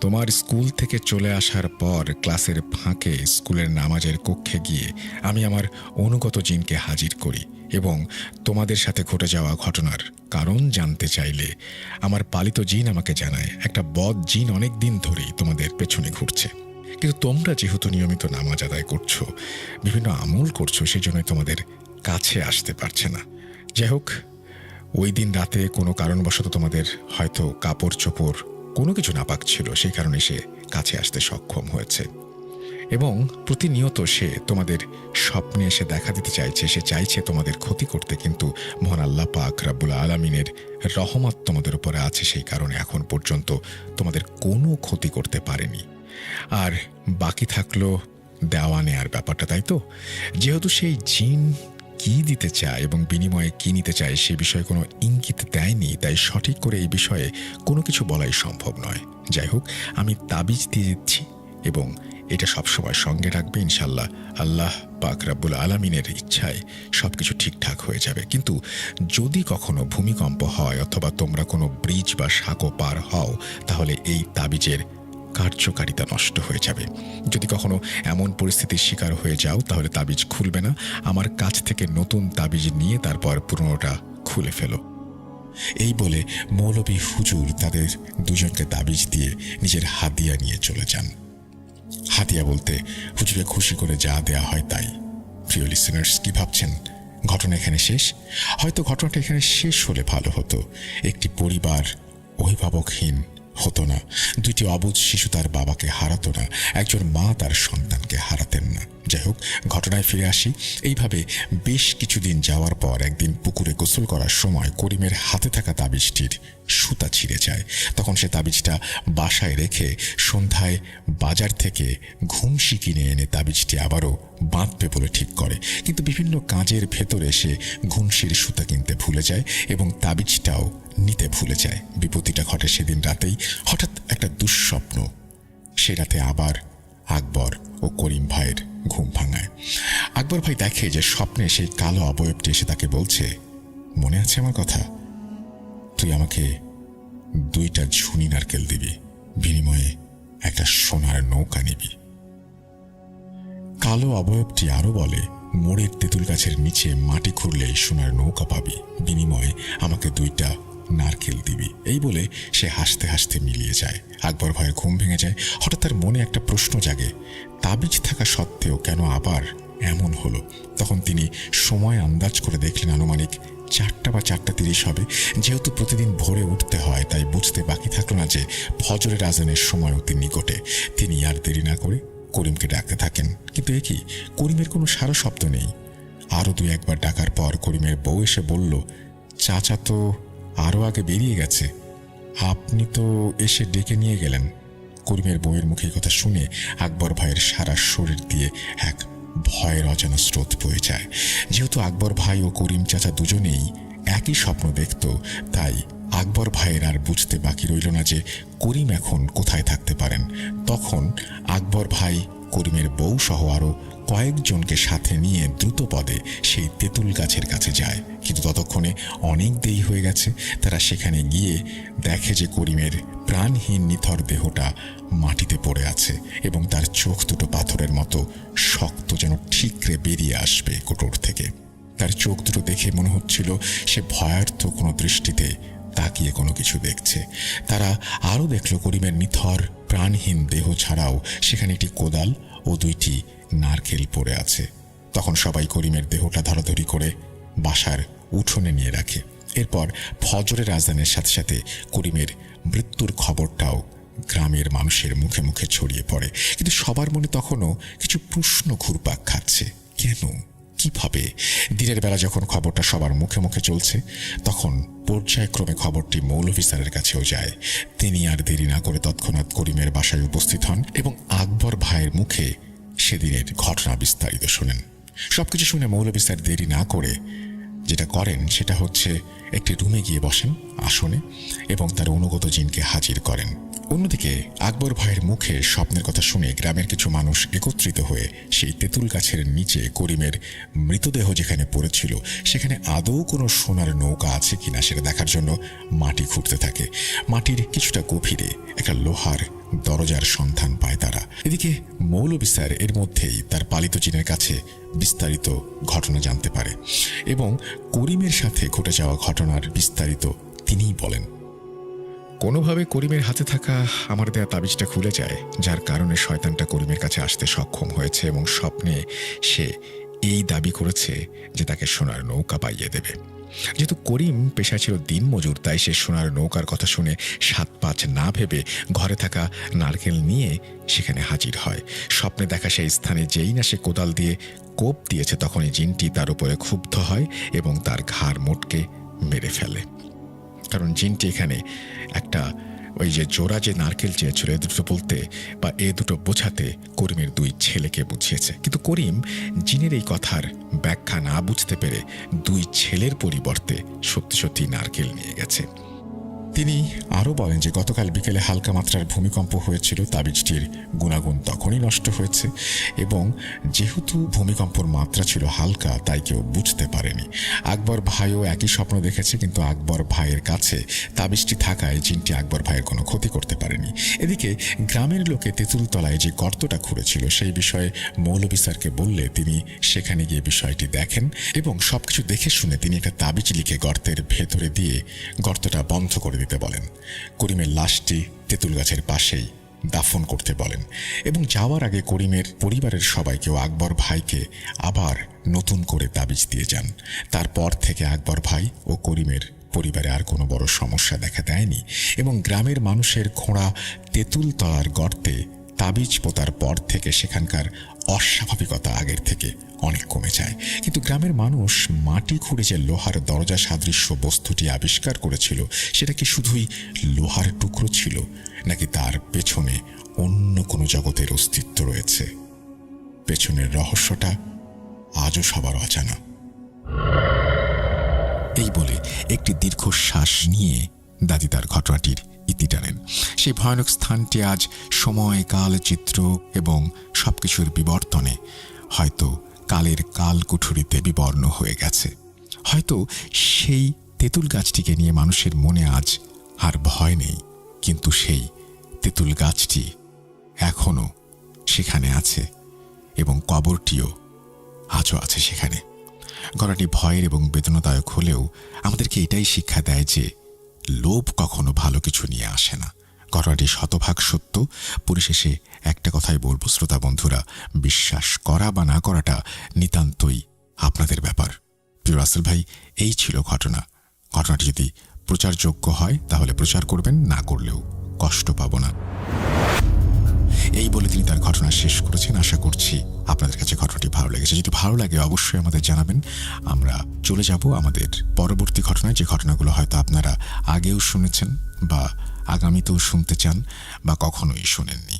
তোমার স্কুল থেকে চলে আসার পর ক্লাসের ফাঁকে স্কুলের নামাজের কক্ষে গিয়ে আমি আমার অনুগত জিনকে হাজির করি এবং তোমাদের সাথে ঘটে যাওয়া ঘটনার কারণ জানতে চাইলে আমার পালিত জিন আমাকে জানায় একটা বদ জিন অনেক দিন ধরেই তোমাদের পেছনে ঘুরছে। কিন্তু তোমরা যেহেতু নিয়মিত নামাজ আদায় করছো, বিভিন্ন আমল করছো, সেজন্যই তোমাদের কাছে আসতে পারছে না। যাই হোক, ওই দিন রাতে কোনো কারণবশত তোমাদের হয়তো কাপড় চোপড় কোনো কিছু নাপাক ছিল, সেই কারণে সে কাছে আসতে সক্ষম হয়েছে, এবং প্রতিনিয়ত সে তোমাদের স্বপ্নে এসে দেখা দিতে চাইছে। সে চাইছে তোমাদের ক্ষতি করতে, কিন্তু মহান আল্লাহ পাক রাব্বুল আলামিনের রহমত তোমাদের উপরে আছে, সেই কারণে এখন পর্যন্ত তোমাদের কোনো ক্ষতি করতে পারেনি। আর বাকি থাকলো দেওয়া নেয়ার ব্যাপারটা, তাই তো? যেহেতু সেই জিন কি দিতে চায় এবং বিনিময়ে কি নিতে চায় সে বিষয়ে কোনো ইঙ্গিত দেয়নি, তাই সঠিক করে এই বিষয়ে কোনো কিছু বলাই সম্ভব নয়। যাই হোক, আমি তাবিজ দিয়ে দিচ্ছি এবং এটা সবসময় সঙ্গে রাখবে। ইনশাল্লাহ আল্লাহ পাক রাব্বুল আলামিনের ইচ্ছায় সবকিছু ঠিকঠাক হয়ে যাবে। কিন্তু যদি কখনো ভূমিকম্প হয় অথবা তোমরা কোনো ব্রিজ বা সাঁকো পার হও, তাহলে এই তাবিজের কার্যকারিতা নষ্ট হয়ে যাবে। যদি কখনো এমন পরিস্থিতির শিকার হয়ে যাও, তাহলে তাবিজ খুলবে না। আমার কাছ থেকে নতুন তাবিজ নিয়ে তারপর পুরনোটা খুলে ফেলো। এই বলে মৌলভী হুজুর তাদের দুজনকে তাবিজ দিয়ে নিজের হাদিয়া নিয়ে চলে যান। হাদিয়া বলতে হুজুরে খুশি করে যা দেয়া হয় তাই। প্রিয় লিসেনার্স, কি ভাবছেন ঘটনা এখানে শেষ? হয়তো ঘটনাটা এখানে শেষ হলে ভালো হতো। একটি পরিবার অভিভাবকহীন হতো না, দুইটি অবুঝ শিশু তার বাবাকে হারাতো না, একজন মা তার সন্তানকে হারাতেন না। যাই হোক, ঘটনায় ফিরে আসি। এইভাবে বেশ কিছুদিন যাওয়ার পর একদিন পুকুরে গোসল করার সময় করিমের হাতে থাকা তাবিজটির সুতা ছিঁড়ে যায়। তখন সে তাবিজটা বাসায় রেখে সন্ধ্যায় বাজার থেকে ঘুমসি কিনে এনে তাবিজটি আবারও বাঁধবে বলে ঠিক করে, কিন্তু বিভিন্ন কাজের ভেতরে সে ঘুমসির সুতা কিনতে ভুলে যায় এবং তাবিজটাও নিতে ভুলে যায়। বিপত্তিটা ঘটে সেদিন রাতেই। হঠাৎ একটা দুঃস্বপ্ন সে রাতে আবার আকবর ও করিম ভাইয়ের ঘুম ভাঙায়। আকবর ভাই দেখে যে স্বপ্নে সেই কালো অবয়বটি এসে তাকে বলছে, মনে আছে আমার কথা? তুই আমাকে 2টা ঝুনি নারকেল দিবি, বিনিময়ে একটা সোনার নৌকা নিবি। কালো অবয়বটি আরো বলে, মোড়ের তেঁতুল গাছের নিচে মাটি খুঁড়লে সোনার নৌকা পাবি, বিনিময়ে আমাকে 2টা নারকেল দিবি। এই বলে সে হাসতে হাসতে মিলিয়ে যায়। আকবর ভাইয়ের ঘুম ভেঙে যায়। হঠাৎ তার মনে একটা প্রশ্ন জাগে, তাবিজ থাকা সত্ত্বেও কেন আবার এমন হলো? তখন তিনি সময় আন্দাজ করে দেখলেন আনুমানিক 4টা বা 4:30 হবে। যেহেতু প্রতিদিন ভোরে উঠতে হয়, তাই বুঝতে বাকি থাকলো না যে ফজরের আজানের সময় অতি নিকটে। তিনি আর দেরি না করে করিমকে ডাকতে থাকেন, কিন্তু এ কি, করিমের কোনো সারা শব্দ নেই। আরও 2-1বার ডাকার পর করিমের বউ এসে বলল, চাচা তো আরও আগে বেরিয়ে গেছে, আপনি তো এসে ডেকে নিয়ে গেলেন। করিমের বউয়ের মুখে কথা শুনে আকবর ভাইয়ের সারা শরীর দিয়ে এক ভয়ের অজানা স্রোত বয়ে যায়। যেহেতু আকবর ভাই ও করিম চাচা দুজনেই একই স্বপ্ন দেখত, তাই আকবর ভাইয়ের আর বুঝতে বাকি রইল না যে করিম এখন কোথায় থাকতে পারেন। তখন আকবর ভাই করিমের বউ সহ আরও কয়েকজনকে সাথে নিয়ে দ্রুত পদে সেই তেঁতুল গাছের কাছে যায়, কিন্তু ততক্ষণে অনেক দেরি হয়ে গেছে। তারা সেখানে গিয়ে দেখে যে করিমের প্রাণহীন নিথর দেহটা মাটিতে পড়ে আছে এবং তার চোখ দুটো পাথরের মতো শক্ত, যেন ঠিকরে বেরিয়ে আসবে কোটর থেকে। তার চোখ দুটো দেখে মনে হচ্ছিল সে ভয়ার্থ কোনো দৃষ্টিতে তাকিয়ে কোনো কিছু দেখছে। তারা আরও দেখল করিমের নিথর প্রাণহীন দেহ ছাড়াও সেখানে একটি কোদাল ও 2টি নারকেল পড়ে আছে। তখন সবাই করিমের দেহটা ধরাধরি করে বাসার উঠোনে নিয়ে রাখে। এরপর ফজরের আজানের সাথে সাথে করিমের মৃত্যুর খবরটাও গ্রামের মানুষের মুখে মুখে ছড়িয়ে পড়ে। কিন্তু সবার মনে তখনও কিছু প্রশ্ন ঘুরপাক খাচ্ছে। কেন, কিভাবে? দিনের বেলা যখন খবরটা সবার মুখে মুখে চলছে, তখন পর্যায়ক্রমে খবরটি মৌলভী স্যারের কাছেও যায়। তিনি আর দেরি না করে তৎক্ষণাৎ করিমের বাসায় উপস্থিত হন এবং আকবর ভাইয়ের মুখে সেদিনের ঘটনা বিস্তারিত শোনেন। সবকিছু শুনে মৌলভী স্যার দেরি না করে যেটা করেন সেটা হচ্ছে একটি রুমে গিয়ে বসেন আসনে এবং তার অনুগত জিনকে হাজির করেন। অন্যদিকে আকবর ভাইয়ের মুখে স্বপ্নের কথা শুনে গ্রামের কিছু মানুষ একত্রিত হয়ে সেই তেঁতুল গাছের নিচে করিমের মৃতদেহ যেখানে পড়েছিল সেখানে আদৌ কোনো সোনার নৌকা আছে কিনা সেটা দেখার জন্য মাটি খুঁড়তে থাকে। মাটির কিছুটা গভীরে একটা লোহার দরজার সন্ধান পায় তারা। এদিকে মৌলভী স্যার এর মধ্যেই তার পালিত জিনের কাছে বিস্তারিত ঘটনা জানতে পারে এবং করিমের সাথে ঘটে যাওয়া ঘটনার বিস্তারিত তিনিই বলেন। কোনোভাবে করিমের হাতে থাকা আমার দেয়া তাবিজটা খুলে যায়, যার কারণে শয়তানটা করিমের কাছে আসতে সক্ষম হয়েছে এবং স্বপ্নে সে এই দাবি করেছে যে তাকে সোনার নৌকা পাইয়ে দেবে। যেহেতু করিম পেশায় ছিল দিনমজুর, তাই সে সোনার নৌকার কথা শুনে 7-5 না ভেবে ঘরে থাকা নারকেল নিয়ে সেখানে হাজির হয়। স্বপ্নে দেখা সেই স্থানে যেই না সে কোদাল দিয়ে কোপ দিয়েছে, তখনই জিনটি তার উপরে ক্ষুব্ধ হয় এবং তার ঘাড় মোটকে মেরে ফেলে। কারণ জিনটি এখানে একটা ওই যে জোড়া যে নারকেল চেয়েছিল এ দুটো বলতে বা এ দুটো বোঝাতে করিমের 2 ছেলেকে বুঝিয়েছে। কিন্তু করিম জিনের এই কথার ব্যাখ্যা না বুঝতে পেরে 2 ছেলের পরিবর্তে সত্যি সত্যি নারকেল নিয়ে গেছে। তিনি আরও বলেন যে গতকাল বিকেলে হালকা মাত্রার ভূমিকম্প হয়েছিল, তাবিজটির গুণাগুণ তখনই নষ্ট হয়েছে এবং যেহেতু ভূমিকম্পর মাত্রা ছিল হালকা তাই কেউ বুঝতে পারেনি। আকবর ভাইও একই স্বপ্ন দেখেছে, কিন্তু আকবর ভাইয়ের কাছে তাবিজটি থাকায় জিনটি আকবর ভাইয়ের কোনো ক্ষতি করতে পারেনি। এদিকে গ্রামের লোকে তেঁতুল তলায় যে গর্তটা খুঁড়েছিল সেই বিষয়ে মৌলভী স্যারকে বললে তিনি সেখানে গিয়ে বিষয়টি দেখেন এবং সবকিছু দেখে শুনে তিনি একটা তাবিজ লিখে গর্তের ভেতরে দিয়ে গর্তটা বন্ধ করে দিতে বলেন। করিমের লাশটি তেঁতুল গাছের পাশেই দাফন করতে বলেন এবং যাওয়ার আগে করিমের পরিবারের সবাইকেও আকবর ভাইকে আবার নতুন করে তাবিজ দিয়ে যান। তারপর থেকে আকবর ভাই ও করিমের পরিবারে আর কোনো বড় সমস্যা দেখা দেয়নি এবং গ্রামের মানুষের খোঁড়া তেঁতুল তলার গর্তে তাবিজ পোতার পর থেকে সেখানকার অস্বাভাবিকতা আগের থেকে অনেক কমে যায়। কিন্তু গ্রামের মানুষ মাটি খুঁড়ে যে লোহার দরজা সাদৃশ্য বস্তুটি আবিষ্কার করেছিল সেটা কি শুধুই লোহার টুকরো ছিল, নাকি তার পেছনে অন্য কোনো জগতের অস্তিত্ব রয়েছে? পেছনের রহস্যটা আজও সবার অজানা। এই বলে একটি দীর্ঘশ্বাস নিয়ে দাদি তার ঘটনাটির ইতি টানেন। সেই ভয়ানক স্থানটি আজ সময়, কাল, চিত্র এবং সবকিছুর বিবর্তনে হয়তো কালের কালকুঠুরিতে বিবর্ণ হয়ে গেছে। হয়তো সেই তেঁতুল গাছটিকে নিয়ে মানুষের মনে আজ আর ভয় নেই, কিন্তু সেই তেঁতুল গাছটি এখনো সেখানে আছে এবং কবরটিও আজও আছে সেখানে। গলাটি ভয়ের এবং বেদনাদায়ক হলেও আমাদেরকে এটাই শিক্ষা দেয় যে লোভ কখনো ভালো কিছু নিয়ে আসে না। ঘটনাটি শতভাগ সত্য। পরিশেষে একটা কথাই বলবো শ্রোতা বন্ধুরা, বিশ্বাস করা বা না করাটা নিতান্তই আপনাদের ব্যাপার। প্রিয় রাসেল ভাই, এই ছিল ঘটনাটি যদি প্রচারযোগ্য হয় তাহলে প্রচার করবেন, না করলেও কষ্ট পাবো না। এই বলে তিনি তার ঘটনা শেষ করেছেন। আশা করছি আপনাদের কাছে ঘটনাটি ভালো লেগেছে। যদি ভালো লাগে অবশ্যই আমাদের জানাবেন। আমরা চলে যাব আমাদের পরবর্তী ঘটনায়, যে ঘটনাগুলো হয়তো আপনারা আগেও শুনেছেন বা আগামীতেও শুনতে চান বা কখনোই শোনেননি।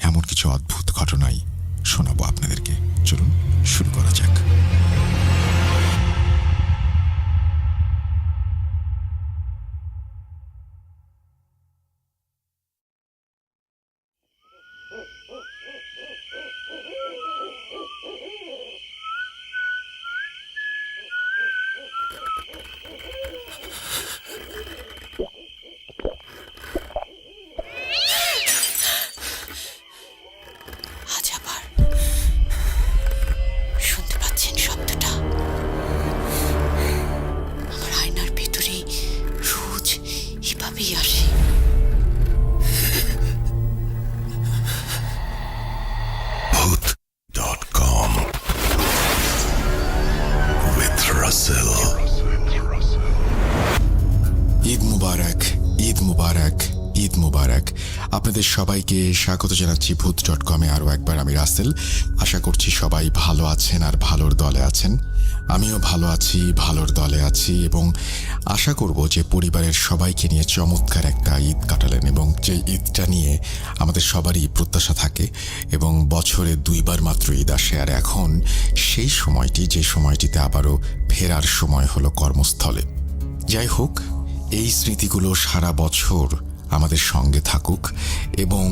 এমন কিছু অদ্ভুত ঘটনাই শোনাবো আপনাদেরকে। চলুন শুরু করা যাক। আজ আবার শুনতে পাচ্ছেন শব্দটা? আমার আয়নার ভেতরে রোজ এভাবেই আসে। Bhoot.com with Russell. ঈদ মুবারক, ঈদ মুবারক, ঈদ মুবারক। আপনাদের সবাইকে স্বাগত জানাচ্ছি ভূত.com-এ আরও একবার। আমি রাসেল। আশা করছি সবাই ভালো আছেন আর ভালোর দলে আছেন। আমিও ভালো আছি, ভালোর দলে আছি এবং আশা করব যে পরিবারের সবাইকে নিয়ে চমৎকার একটা ঈদ কাটালেন এবং যে ঈদটা নিয়ে আমাদের সবারই প্রত্যাশা থাকে এবং বছরে 2 বার মাত্র ঈদ আসে। আর এখন সেই সময়টি, যে সময়টিতে আবারও ফেরার সময় হলো কর্মস্থলে। যাই হোক, এই স্মৃতিগুলো সারা বছর আমাদের সঙ্গে থাকুক এবং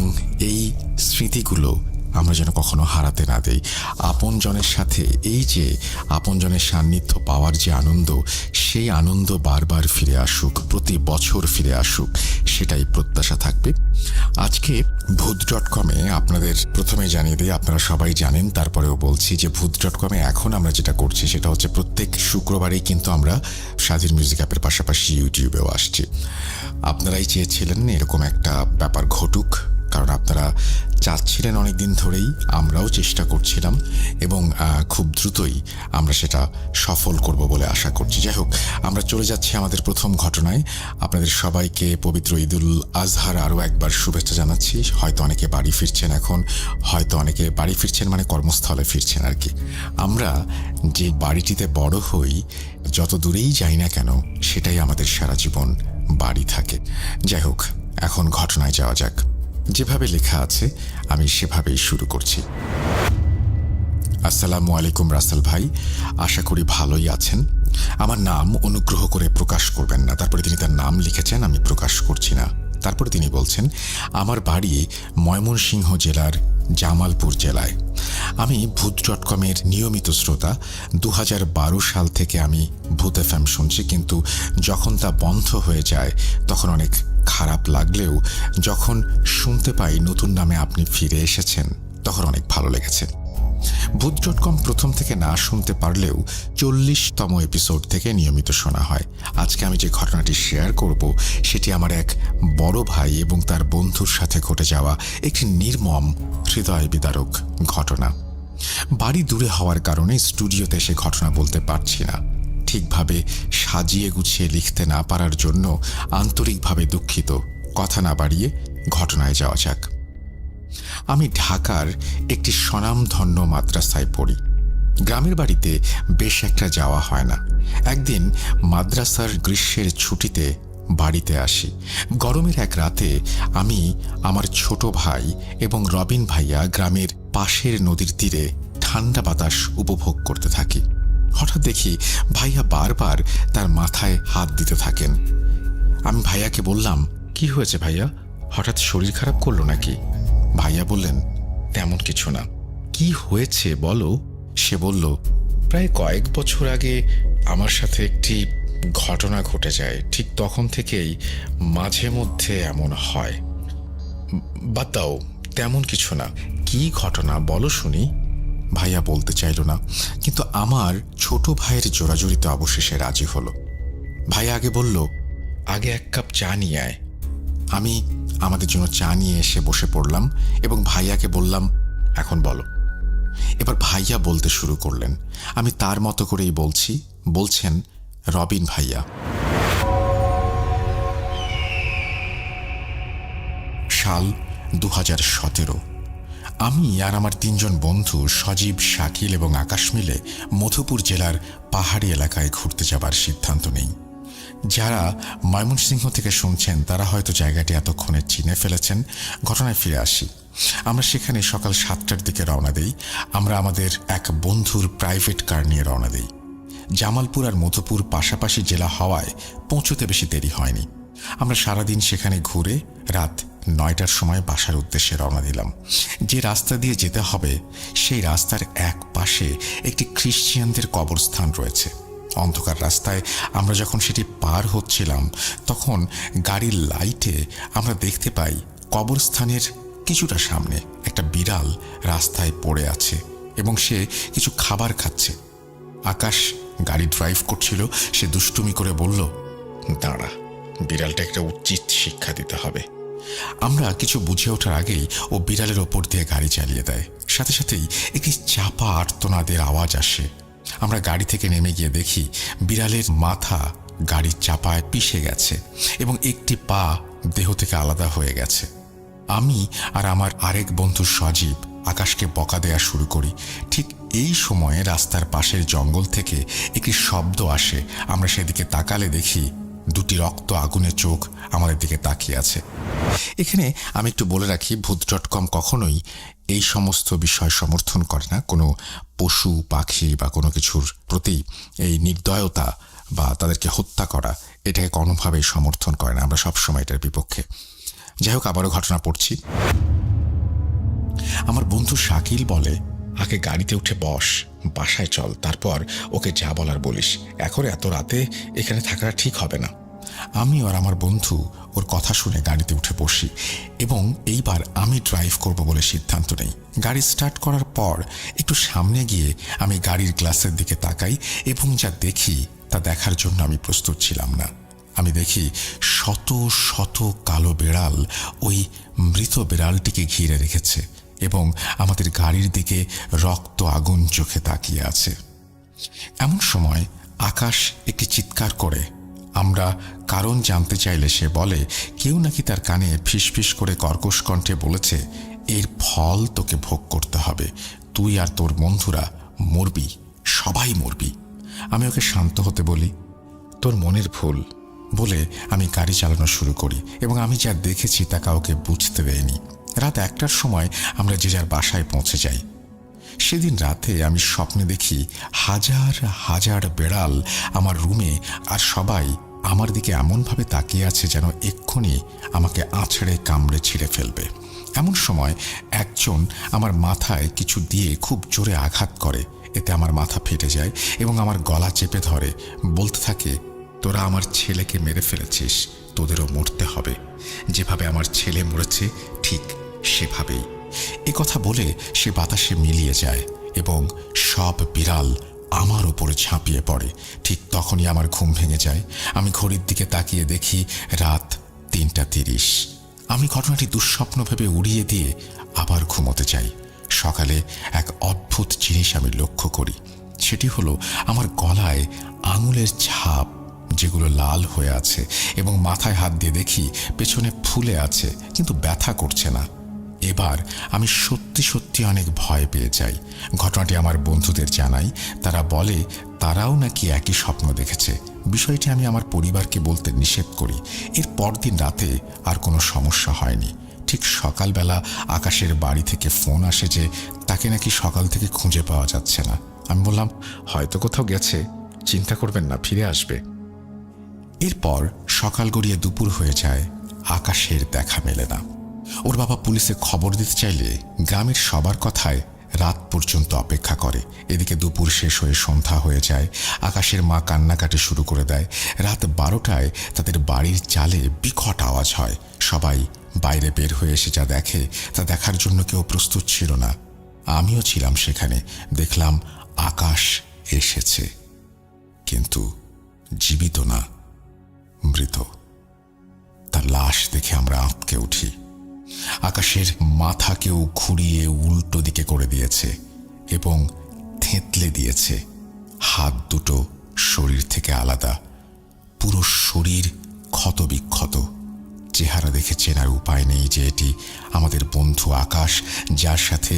এই স্মৃতিগুলো আমরা যেন কখনো হারাতে না দেই। আপনজনের সাথে এই যে আপনজনের সান্নিধ্য পাওয়ার যে আনন্দ, সেই আনন্দ বারবার ফিরে আসুক, প্রতি বছর ফিরে আসুক, সেটাই প্রত্যাশা থাকবে। আজকে ভূত.com-এ আপনাদের প্রথমে জানিয়ে দিই, আপনারা সবাই জানেন, তারপরেও বলছি যে ভূত.com-এ এখন আমরা যেটা করছি সেটা হচ্ছে প্রত্যেক শুক্রবারেই কিন্তু আমরা স্বাধীন মিউজিক অ্যাপের পাশাপাশি ইউটিউবেও আসছি। আপনারাই চেয়েছিলেন এরকম একটা ব্যাপার ঘটুক, কারণ আপনারা চাচ্ছিলেন অনেক দিন ধরেই, আমরাও চেষ্টা করছিলাম এবং খুব দ্রুতই আমরা সেটা সফল করব বলে আশা করছি। যাই হোক, আমরা চলে যাচ্ছি আমাদের প্রথম ঘটনায়। আপনাদের সবাইকে পবিত্র ঈদুল আজহার আরও একবার শুভেচ্ছা জানাচ্ছি। হয়তো অনেকে বাড়ি ফিরছেন এখন, হয়তো অনেকে বাড়ি ফিরছেন মানে কর্মস্থলে ফিরছেন আর কি। আমরা যে বাড়িটিতে বড় হই, যত দূরেই যাই না কেন, সেটাই আমাদের সারা জীবন বাড়ি থাকে। যাই হোক, এখন ঘটনায় যাওয়া যাক। যেভাবে লেখা আছে আমি সেভাবেই শুরু করছি। আসসালামু আলাইকুম রাসেল ভাই, আশা করি ভালোই আছেন। আমার নাম অনুগ্রহ করে প্রকাশ করবেন না। তারপরে তিনি তার নাম লিখেছেন, আমি প্রকাশ করছি না। তারপরে তিনি বলছেন, আমার বাড়ি ময়মনসিংহ জেলার জামালপুর জেলায়। আমি ভূত.com-এর নিয়মিত শ্রোতা। 2012 সাল থেকে আমি ভূত FM শুনছি, কিন্তু যখন তা বন্ধ হয়ে যায় তখন অনেক খারাপ লাগলেও যখন শুনতে পাই নতুন নামে আপনি ফিরে এসেছেন তখন অনেক ভালো লেগেছে। ভূত.com প্রথম থেকে না শুনতে পারলেও 40তম এপিসোড থেকে নিয়মিত শোনা হয়। আজকে আমি যে ঘটনাটি শেয়ার করব সেটি আমার এক বড় ভাই এবং তার বন্ধুর সাথে ঘটে যাওয়া একটি নির্মম হৃদয় বিদারক ঘটনা। বাড়ি দূরে হওয়ার কারণে স্টুডিওতে এসে ঘটনা বলতে পারছি না। ঠিকভাবে সাজিয়ে গুছিয়ে লিখতে না পারার জন্য আন্তরিকভাবে দুঃখিত। কথা না বাড়িয়ে ঘটনায় যাওয়া যাক। আমি ঢাকার একটি স্বনামধন্য মাদ্রাসায় পড়ি। গ্রামের বাড়িতে বেশ একটা যাওয়া হয় না। একদিন মাদ্রাসার গ্রীষ্মের ছুটিতে বাড়িতে আসি। গরমের এক রাতে আমি, আমার ছোট ভাই এবং রবিন ভাইয়া গ্রামের পাশের নদীর তীরে ঠান্ডা বাতাস উপভোগ করতে থাকি। হঠাৎ দেখি ভাইয়া বারবার তার মাথায় হাত দিতে থাকেন। আমি ভাইয়াকে বললাম, কি হয়েছে ভাইয়া, হঠাৎ শরীর খারাপ করলো নাকি? ভাইয়া বললেন, তেমন কিছু না। কি হয়েছে বলো? সে বলল, প্রায় কয়েক বছর আগে আমার সাথে একটি ঘটনা ঘটে যায়, ঠিক তখন থেকেই মাঝে মধ্যে এমন হয়। বাদ দাও, তেমন কিছু না। কি ঘটনা বলো শুনি? ভাইয়া বলতে চাইল না, কিন্তু আমার ছোট ভাইয়ের জোরাজুরিতে অবশেষে রাজি হলো। ভাইয়া আগে বলল, আগে 1 কাপ চা নিয়ে আয়। আমি আমাদের জন্য চা নিয়ে এসে বসে পড়লাম এবং ভাইয়াকে বললাম, এখন বলো। এবার ভাইয়া বলতে শুরু করলেন। আমি তার মতো করেই বলছি বলছেন রবিন ভাইয়া। সাল 2017। আমি আর আমার 3 জন বন্ধু সজীব, শাকিল এবং আকাশ মিলে মধুপুর জেলার পাহাড়ি এলাকায় ঘুরতে যাবার সিদ্ধান্ত নেই। যারা ময়মনসিংহ থেকে শুনছেন তারা হয়তো জায়গাটি এতক্ষণে চিনে ফেলেছেন। ঘটনায় ফিরে আসি। আমরা সেখানে সকাল 7টার দিকে রওনা দেই। আমরা আমাদের এক বন্ধুর প্রাইভেট কার নিয়ে রওনা দেই। জামালপুর আর মধুপুর পাশাপাশি জেলা হওয়ায় পৌঁছতে বেশি দেরি হয়নি। আমরা সারাদিন সেখানে ঘুরে রাত 9টার সময় বাসার উদ্দেশ্যে রওনা দিলাম। যে রাস্তা দিয়ে যেতে হবে সেই রাস্তার এক পাশে একটি খ্রিস্টিয়ানদের কবরস্থান রয়েছে। অন্ধকার রাস্তায় আমরা যখন সেটি পার হচ্ছিলাম তখন গাড়ির লাইটে আমরা দেখতে পাই কবরস্থানের কিছুটা সামনে একটা বিড়াল রাস্তায় পড়ে আছে এবং সে কিছু খাবার খাচ্ছে। আকাশ গাড়ি ড্রাইভ করছিল। সে দুষ্টুমি করে বলল, দাঁড়া, বিড়ালটা একটা উচিত শিক্ষা দিতে হবে। আমরা কিছু বুঝে ওঠার আগেই ও বিড়ালের ওপর দিয়ে গাড়ি চালিয়ে দেয়। সাথে সাথেই একটি চাপা আর্তনাদের আওয়াজ আসে। আমরা গাড়ি থেকে নেমে গিয়ে দেখি বিড়ালের মাথা গাড়ির চাপায় পিষে গেছে এবং একটি পা দেহ থেকে আলাদা হয়ে গেছে। আমি আর আমার আরেক বন্ধু সজীব আকাশকে বকা দেয়া শুরু করি। ঠিক এই সময়ে রাস্তার পাশের জঙ্গল থেকে একটি শব্দ আসে। আমরা সেদিকে তাকালে দেখি দুটি রক্ত আগুনের চোখ আমাদের দিকে তাকিয়ে আছে। এখানে আমি একটু বলে রাখি, ভূত.com কখনোই এই সমস্ত বিষয় সমর্থন করে না। কোনো পশু পাখি বা কোনো কিছুর প্রতি এই নির্দয়তা বা তাদেরকে হত্যা করা এটাকে কোনোভাবেই সমর্থন করে না। আমরা সবসময় এটার বিপক্ষে। যাই হোক, আবারও ঘটনা পড়ছি। আমার বন্ধু শাকিল বলে, আগে গাড়িতে উঠে বস, বাসায় চল, তারপর ওকে যা বলার বলিস। এখন এত রাতে এখানে থাকাটা ঠিক হবে না। আমি আর আমার বন্ধু ওর কথা শুনে গাড়িতে উঠে বসি এবং এইবার আমি ড্রাইভ করব বলে সিদ্ধান্ত নেই। গাড়ি স্টার্ট করার পর একটু সামনে গিয়ে আমি গাড়ির গ্লাসের দিকে তাকাই এবং যা দেখি তা দেখার জন্য আমি প্রস্তুত ছিলাম না। আমি দেখি শত শত কালো বিড়াল ওই মৃত বিড়ালটিকে ঘিরে রেখেছে এবং আমাদের গাড়ির দিকে রক্ত আগুন চোখে তাকিয়ে আছে। এমন সময় আকাশ একটি চিৎকার করে। আমরা কারণ জানতে চাইলে সে বলে, কেউ নাকি তার কানে ফিসফিস করে কর্কশ কণ্ঠে বলেছে, এর ফল তোকে ভোগ করতে হবে, তুই আর তোর বন্ধুরা মরবি, সবাই মরবি। আমি ওকে শান্ত হতে বলি, তোর মনের ভুল বলে আমি গাড়ি চালানো শুরু করি এবং আমি যা দেখেছি তা কাউকে বুঝতে দেয়নি। রাত 1টার সময় আমরা যে যার বাসায় পৌঁছে যাই। সেদিন রাতে আমি স্বপ্নে দেখি হাজার হাজার বেড়াল আমার রুমে, আর সবাই আমার দিকে এমনভাবে তাকিয়ে আছে যেন এক্ষুনি আমাকে আছড়ে কামড়ে ছিঁড়ে ফেলবে। এমন সময় একজন আমার মাথায় কিছু দিয়ে খুব জোরে আঘাত করে। এতে আমার মাথা ফেটে যায় এবং আমার গলা চেপে ধরে, বলতে থাকে, তোরা আমার ছেলেকে মেরে ফেলেছিস, তোদেরও মরতে হবে। যেভাবে আমার ছেলে মরেছে ঠিক সেভাবেই। এ কথা বলে সে বাতাসে মিলিয়ে যায় এবং সব বিড়াল আমার উপরে ঝাঁপিয়ে পড়ে। ঠিক তখনই আমার ঘুম ভেঙে যায়। আমি ঘড়ির দিকে তাকিয়ে দেখি রাত 3:30। আমি ঘটনাটি দুঃস্বপ্ন ভেবে উড়িয়ে দিয়ে আবার ঘুমোতে যাই। সকালে এক অদ্ভুত জিনিস আমি লক্ষ্য করি। সেটি হলো আমার গলায় আঙুলের ছাপ, যেগুলো লাল হয়ে আছে, এবং মাথায় হাত দিয়ে দেখি পেছনে ফুলে আছে কিন্তু ব্যথা করছে না। এবার আমি সত্যি সত্যি অনেক ভয় পেয়ে যাই। ঘটনাটি আমার বন্ধুদের জানাই। তারা বলে তারাও নাকি একই স্বপ্ন দেখেছে। বিষয়টি আমি আমার পরিবারকে বলতে নিষেধ করি। এর পরদিন রাতে আর কোনো সমস্যা হয়নি। ঠিক সকালবেলা আকাশের বাড়ি থেকে ফোন আসে যে তাকে নাকি সকাল থেকে খুঁজে পাওয়া যাচ্ছে না। আমি বললাম, হয়তো কোথাও গেছে, চিন্তা করবেন না, ফিরে আসবে। এরপর সকাল গড়িয়ে দুপুর হয়ে যায়, আকাশের দেখা মেলে না। ওর বাবা পুলিশে খবর দিতে চাইলে গ্রামের সবার কথায় রাত পর্যন্ত অপেক্ষা করে। এদিকে দুপুর শেষ হয়ে সন্ধ্যা হয়ে যায়। আকাশের মা কান্নাকাটি শুরু করে দেয়। রাত 12টায় তাদের বাড়ির চালে বিকট আওয়াজ হয়। সবাই বাইরে বের হয়ে এসে যা দেখে তা দেখার জন্য কেউ প্রস্তুত ছিল না। আমিও ছিলাম সেখানে। দেখলাম আকাশ এসেছে, কিন্তু জীবিত না, মৃত। তার লাশ দেখে আমরা আঁতকে উঠি। আকাশের মাথাকেও ঘুরিয়ে উল্টো দিকে করে দিয়েছে এবং থেঁতলে দিয়েছে। হাত দুটো শরীর থেকে আলাদা, পুরো শরীর ক্ষতবিক্ষত। চেহারা দেখে চেনার উপায় নেই যে এটি আমাদের বন্ধু আকাশ, যার সাথে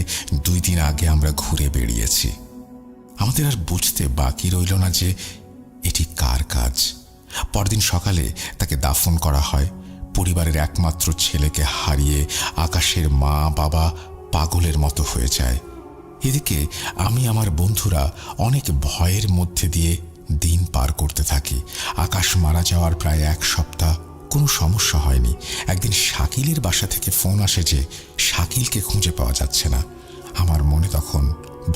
2 দিন আগে আমরা ঘুরে বেরিয়েছি। আমাদের আর বুঝতে বাকি রইল না যে এটি কার কাজ। পরদিন সকালে তাকে দাফন করা হয়। পরিবারের একমাত্র ছেলেকে হারিয়ে আকাশের মা বাবা পাগলের মতো হয়ে যায়। এদিকে আমি আমার বন্ধুরা অনেক ভয়ের মধ্যে দিয়ে দিন পার করতে থাকি। আকাশ মারা যাওয়ার প্রায় 1 সপ্তাহ কোনো সমস্যা হয়নি। একদিন শাকিলের বাসা থেকে ফোন আসে যে শাকিলকে খুঁজে পাওয়া যাচ্ছে না। আমার মনে তখন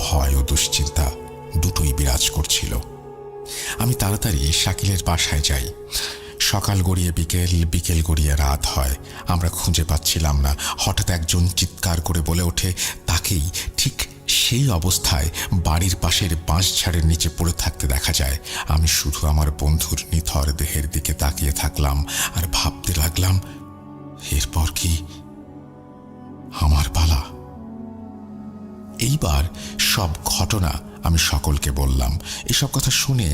ভয় ও দুশ্চিন্তা দুটোই বিরাজ করছিল। আমি তাড়াতাড়ি শাকিলের বাসায় যাই। সকাল গড়িয়ে বিকেল, বিকেল গড়িয়ে রাত হয়। আমরা খুঁজে পাচ্ছিলাম না। হঠাৎ একজন চিৎকার করে বলে ওঠে তাকেই ঠিক সেই অবস্থায় বাড়ির পাশের বাঁশঝাড়ের নিচে পড়ে থাকতে দেখা যায়। আমি শুধু আমার বন্ধুর নিথর দেহের দিকে তাকিয়ে থাকলাম আর ভাবতে লাগলাম, এরপর কি আমার পালা? এইবার সব ঘটনা আমি সকলকে বললাম। এসব কথা শুনে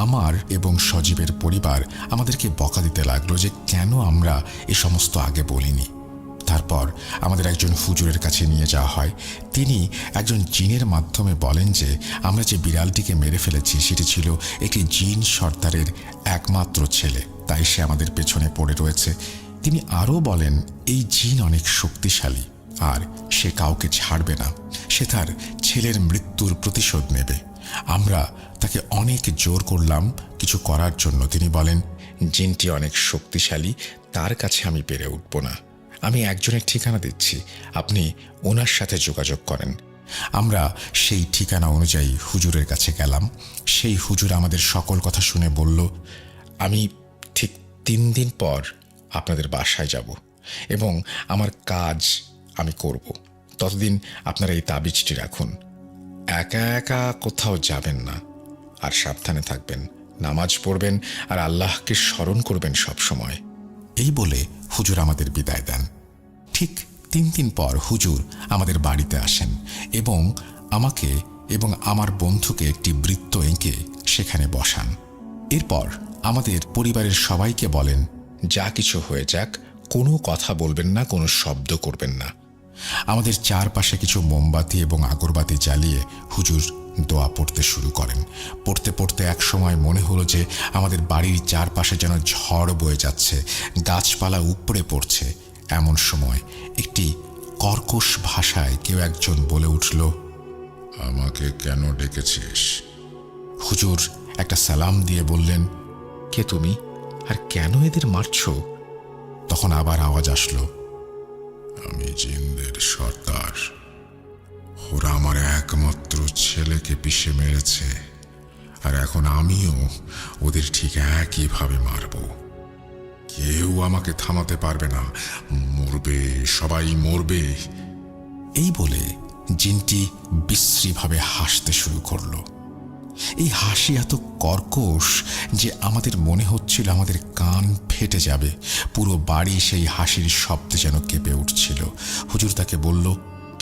আমার এবং সজীবের পরিবার আমাদেরকে বকা দিতে লাগলো যে কেন আমরা এ সমস্ত আগে বলিনি। তারপর আমাদের একজন হুজুরের কাছে নিয়ে যাওয়া হয়। তিনি একজন জিনের মাধ্যমে বলেন যে আমরা যে বিড়ালটিকে মেরে ফেলেছি সেটি ছিল একটি জিন সর্দারের একমাত্র ছেলে, তাই সে আমাদের পেছনে পড়ে রয়েছে। তিনি আরও বলেন এই জিন অনেক শক্তিশালী আর সে কাউকে ছাড়বে না। সে তার ছেলের মৃত্যুর প্রতিশোধ নেবে। আমরা তাকে অনেক জোর করলাম কিছু করার জন্য। তিনি বলেন জিনটি অনেক শক্তিশালী, তার কাছে আমি পেরে উঠব না। আমি একজনের ঠিকানা দিচ্ছি, আপনি ওনার সাথে যোগাযোগ করেন। আমরা সেই ঠিকানা অনুযায়ী হুজুরের কাছে গেলাম। সেই হুজুর আমাদের সকল কথা শুনে বলল, আমি ঠিক 3 দিন পর আপনাদের বাসায় যাব এবং আমার কাজ আমি করব। ততদিন আপনারা এই তাবিজটি রাখুন। একা একা কোথাও যাবেন না, আর সাবধানে থাকবেন, নামাজ পড়বেন আর আল্লাহকে স্মরণ করবেন সব সময়। এই বলে হুজুর আমাদের বিদায় দেন। ঠিক 3 দিন পর হুজুর আমাদের বাড়িতে আসেন এবং আমাকে এবং আমার বন্ধুকে একটি বৃত্ত এঁকে সেখানে বসান। এরপর আমাদের পরিবারের সবাইকে বলেন যা কিছু হয়ে যাক কোনো কথা বলবেন না, কোনো শব্দ করবেন না। আমাদের চারপাশে কিছু মোমবাতি এবং আগরবাতি জ্বালিয়ে হুজুর দোয়া পড়তে শুরু করেন। পড়তে পড়তে এক সময় মনে হলো যে আমাদের বাড়ির চারপাশে যেন ঝড় বয়ে যাচ্ছে, গাছপালা উপড়ে পড়ছে। এমন সময় একটি কর্কশ ভাষায় কেউ একজন বলে উঠল, আমাকে কেন ডেকেছিস? হুজুর একটা সালাম দিয়ে বললেন, কে তুমি আর কেন এদের মারছ? তখন আবার আওয়াজ আসলো, আমি জিনদের সর্দার। ওরা আমার একমাত্র ছেলেকে পিষে মেরেছে, আর এখন আমিও ওদের ঠিক একইভাবে মারব। কেউ আমাকে থামাতে পারবে না, মরবে, সবাই মরবে। এই বলে জিনটি বিশ্রীভাবে হাসতে শুরু করলো। এই হাসি এত কর্কশ যে আমাদের মনে হচ্ছিল আমাদের কান ফেটে যাবে। পুরো বাড়ি সেই হাসির শব্দে যেন কেঁপে উঠছিল। হুজুর তাকে বলল,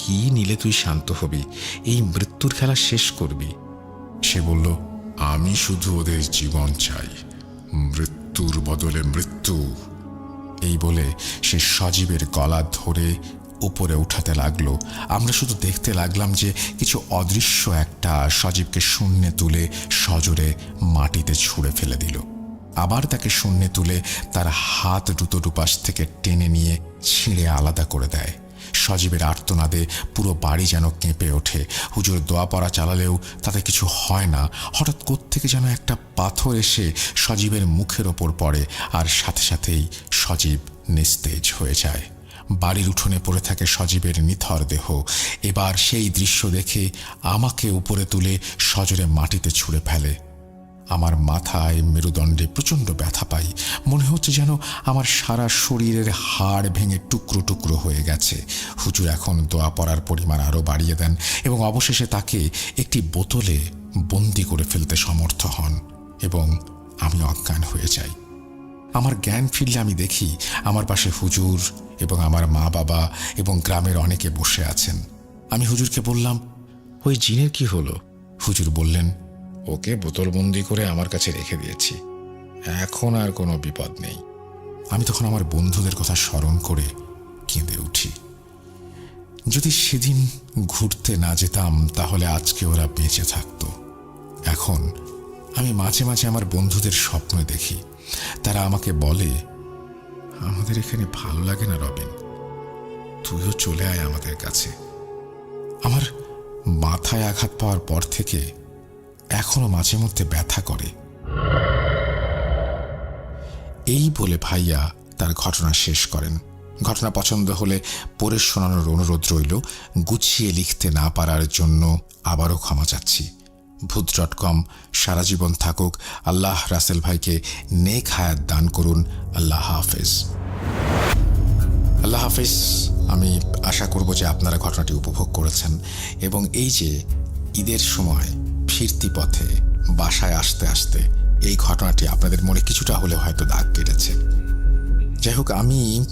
কি নিলে তুই শান্ত হবি, এই মৃত্যুর খেলা শেষ করবি? সে বলল, আমি শুধু ওদের জীবন চাই, মৃত্যুর বদলে মৃত্যু। এই বলে সে সজীবের গলা ধরে উপরে উঠাতে লাগলো। আমরা শুধু দেখতে লাগলাম যে কিছু অদৃশ্য একটা সজীবকে শূন্যে তুলে সজোরে মাটিতে ছুঁড়ে ফেলে দিল। আবার তাকে শূন্যে তুলে তার হাত দুপাশ থেকে টেনে নিয়ে ছিঁড়ে আলাদা করে দেয়। সজীবের আর্তনাদে পুরো বাড়ি যেন কেঁপে ওঠে। হুজুর দোয়া পড়া চালালেও তাতে কিছু হয় না। হঠাৎ কোত্থেকে যেন একটা পাথর এসে সজীবের মুখের ওপর পড়ে, আর সাথে সাথেই সজীব নিস্তেজ হয়ে যায়। বাড়ির উঠোনে পড়ে থাকে সজীবের নিথর দেহ। এবার সেই দৃশ্য দেখে আমাকে উপরে তুলে সজোরে মাটিতে ছুঁড়ে ফেলে। আমার মাথায় মেরুদণ্ডে প্রচণ্ড ব্যথা পাই। মনে হচ্ছে যেন আমার সারা শরীরের হাড় ভেঙে টুকরো টুকরো হয়ে গেছে। হুজুর এখন দোয়া পড়ার পরিমাণ আরও বাড়িয়ে দেন এবং অবশেষে তাকে একটি বোতলে বন্দি করে ফেলতে সমর্থ হন এবং আমি অজ্ঞান হয়ে যাই। আমার জ্ঞান ফিরলে আমি দেখি আমার পাশে হুজুর এবং আমার মা বাবা এবং গ্রামের অনেকে বসে আছেন। আমি হুজুরকে বললাম, ওই জিনের কি হলো? হুজুর বললেন, ওকে বোতলবন্দি করে আমার কাছে রেখে দিয়েছি। এখন আর কোনো বিপদ নেই। আমি তখন আমার বন্ধুদের কথা স্মরণ করে কেঁদে উঠি। যদি সেদিন ঘুরতে না যেতাম তাহলে আজকে ওরা বেঁচে থাকতো। এখন আমি মাঝে মাঝে আমার বন্ধুদের স্বপ্ন দেখি। তারা আমাকে বলে, আমাদের এখানে ভালো লাগে না রবিন, তুইও চলে আয় আমাদের কাছে। আমার মাথায় আঘাত পাওয়ার পর থেকে এখনো মাঝে মধ্যে ব্যথা করে। এই বলে ভাইয়া তার ঘটনা শেষ করেন। ঘটনা পছন্দ হলে পড়ে শোনানোর অনুরোধ রইল। গুছিয়ে লিখতে না পারার জন্য আবারও ক্ষমা চাচ্ছি। ভূত.com সারা জীবন থাকুক। আল্লাহ রাসেল ভাইকে নেক হায়াত দান করুন। আল্লাহ হাফেজ। আল্লাহ হাফেজ। আমি আশা করব যে আপনারা ঘটনাটি উপভোগ করেছেন এবং এই যে ঈদের সময় ফিরতি পথে বাসায় আসতে আসতে এই ঘটনাটি আপনাদের মনে কিছুটা হলে হয়তো দাগ কেটেছে। যাই হোক, আমি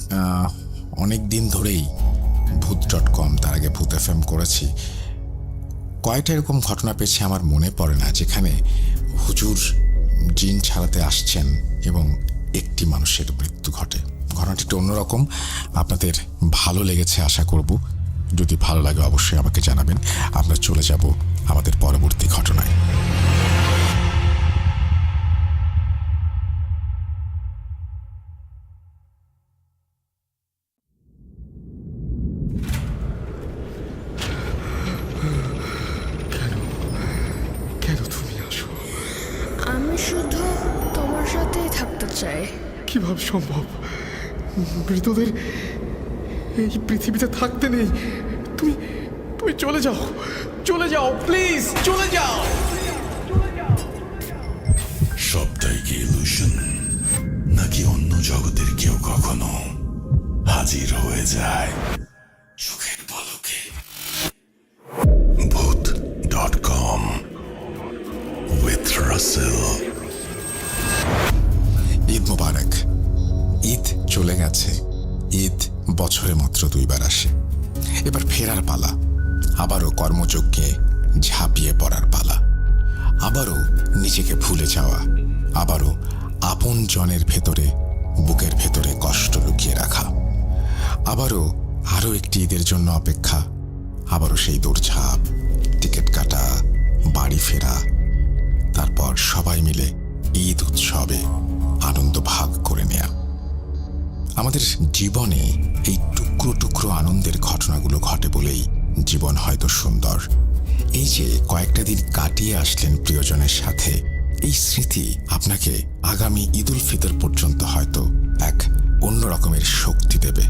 অনেক দিন ধরেই ভূত.com, তার আগে ভূত FM করেছি। কয়েকটা এরকম ঘটনা পেয়েছি, আমার মনে পড়ে না, যেখানে হুজুর জিন ছাড়াতে আসছেন এবং একটি মানুষের মৃত্যু ঘটে। ঘটনাটি একটু অন্যরকম। আপনাদের ভালো লেগেছে আশা করব। যদি ভালো লাগে অবশ্যই আমাকে জানাবেন। আমরা চলে যাব আমাদের পরবর্তী ঘটনায়। কেন তুমি আসো? আমি শুধু তোমার সাথেই থাকতে চাই। কিভাবে সম্ভব? মৃতদের এই পৃথিবীতে থাকতে নেই। তুমি তুমি চলে যাও, চলে যাও, প্লিজ চলে যাও। সবটাই কি ইলুশন, নাকি অন্য জগতের কেউ কখনো হাজির হয়ে যায় চোখের পলকে? ভূত.com with Russell। ঈদ মোবারক। ঈদ চলে গেছে। ঈদ বছরে মাত্র 2 বার আসে। এবার ফেরার পালা। আবারও কর্মযজ্ঞে ঝাঁপিয়ে পড়ার পালা। আবারও নিজেকে ভুলে যাওয়া। আবারও আপন জনের ভেতরে, বুকের ভেতরে কষ্ট লুকিয়ে রাখা। আবারও আরও একটি ঈদের জন্য অপেক্ষা। আবারও সেই দৌড়ঝাঁপ, টিকিট কাটা, বাড়ি ফেরা, তারপর সবাই মিলে ঈদ উৎসবে আনন্দ ভাগ করে নেয়া। আমাদের জীবনে এই টুকরো টুকরো আনন্দের ঘটনাগুলো ঘটে বলেই জীবন হয়তো সুন্দর। এই যে কয়েকটা দিন কাটিয়ে আসলেন প্রিয়জনের সাথে, এই স্মৃতি আপনাকে আগামী ঈদ উল ফিতর পর্যন্ত হয়তো এক অন্য রকমের শক্তি দেবে,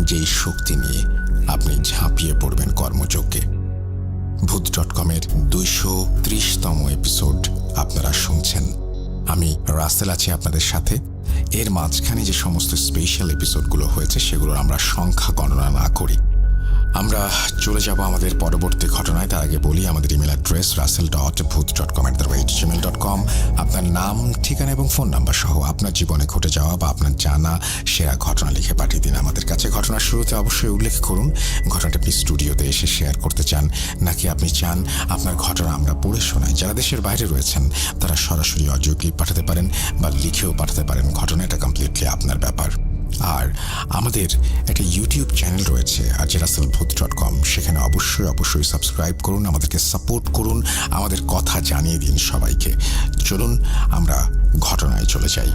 যেই শক্তি নিয়ে আপনি ঝাঁপিয়ে পড়বেন কর্মযজ্ঞে। ভূত.com-এর 230তম এপিসোড আপনারা শুনছেন। আমি রাসেল আছি আপনাদের সাথে। এর মাঝখানে যে সমস্ত স্পেশাল এপিসোডগুলো হয়েছে সেগুলোর আমরা সংখ্যা গণনা না করি। আমরা চলে যাব আমাদের পরবর্তী ঘটনায়। তার আগে বলি আমাদের ইমেল অ্যাড্রেস russell.booth.com@gmail.com। আপনার নাম, ঠিকানা এবং ফোন নাম্বার সহ আপনার জীবনে ঘটে যাওয়া বা আপনার জানা সেরা ঘটনা লিখে পাঠিয়ে দিন আমাদের কাছে। ঘটনার শুরুতে অবশ্যই উল্লেখ করুন ঘটনাটা আপনি স্টুডিওতে এসে শেয়ার করতে চান, নাকি আপনি চান আপনার ঘটনা আমরা পড়ে শোনাই। যারা দেশের বাইরে রয়েছেন তারা সরাসরি অডিও ক্লিপ পাঠাতে পারেন বা লিখেও পাঠাতে পারেন। ঘটনাটা কমপ্লিটলি আপনার ব্যাপার। আর আমাদের একটা ইউটিউব চ্যানেল রয়েছে RussellBooth.com, সেখানে অবশ্যই সাবস্ক্রাইব করুন, আমাদেরকে সাপোর্ট করুন, আমাদের কথা জানিয়ে দিন সবাইকে। চলুন আমরা ঘটনায় চলে যাই।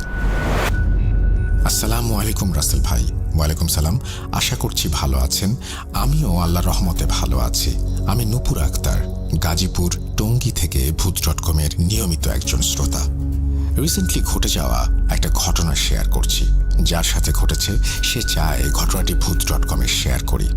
আসসালামু আলাইকুম রাসেল ভাই। ওয়ালাইকুম সালাম। আশা করছি ভালো আছেন। আমিও আল্লাহর রহমতে ভালো আছি। আমি নূপুর আক্তার, গাজীপুর টঙ্গী থেকে ভূত.com-এর নিয়মিত একজন শ্রোতা। রিসেন্টলি ঘটে যাওয়া একটা ঘটনা শেয়ার করছি। যার সাথে ঘটেছে সে চায় ঘটনাটি ভূত.com-এ শেয়ার করি।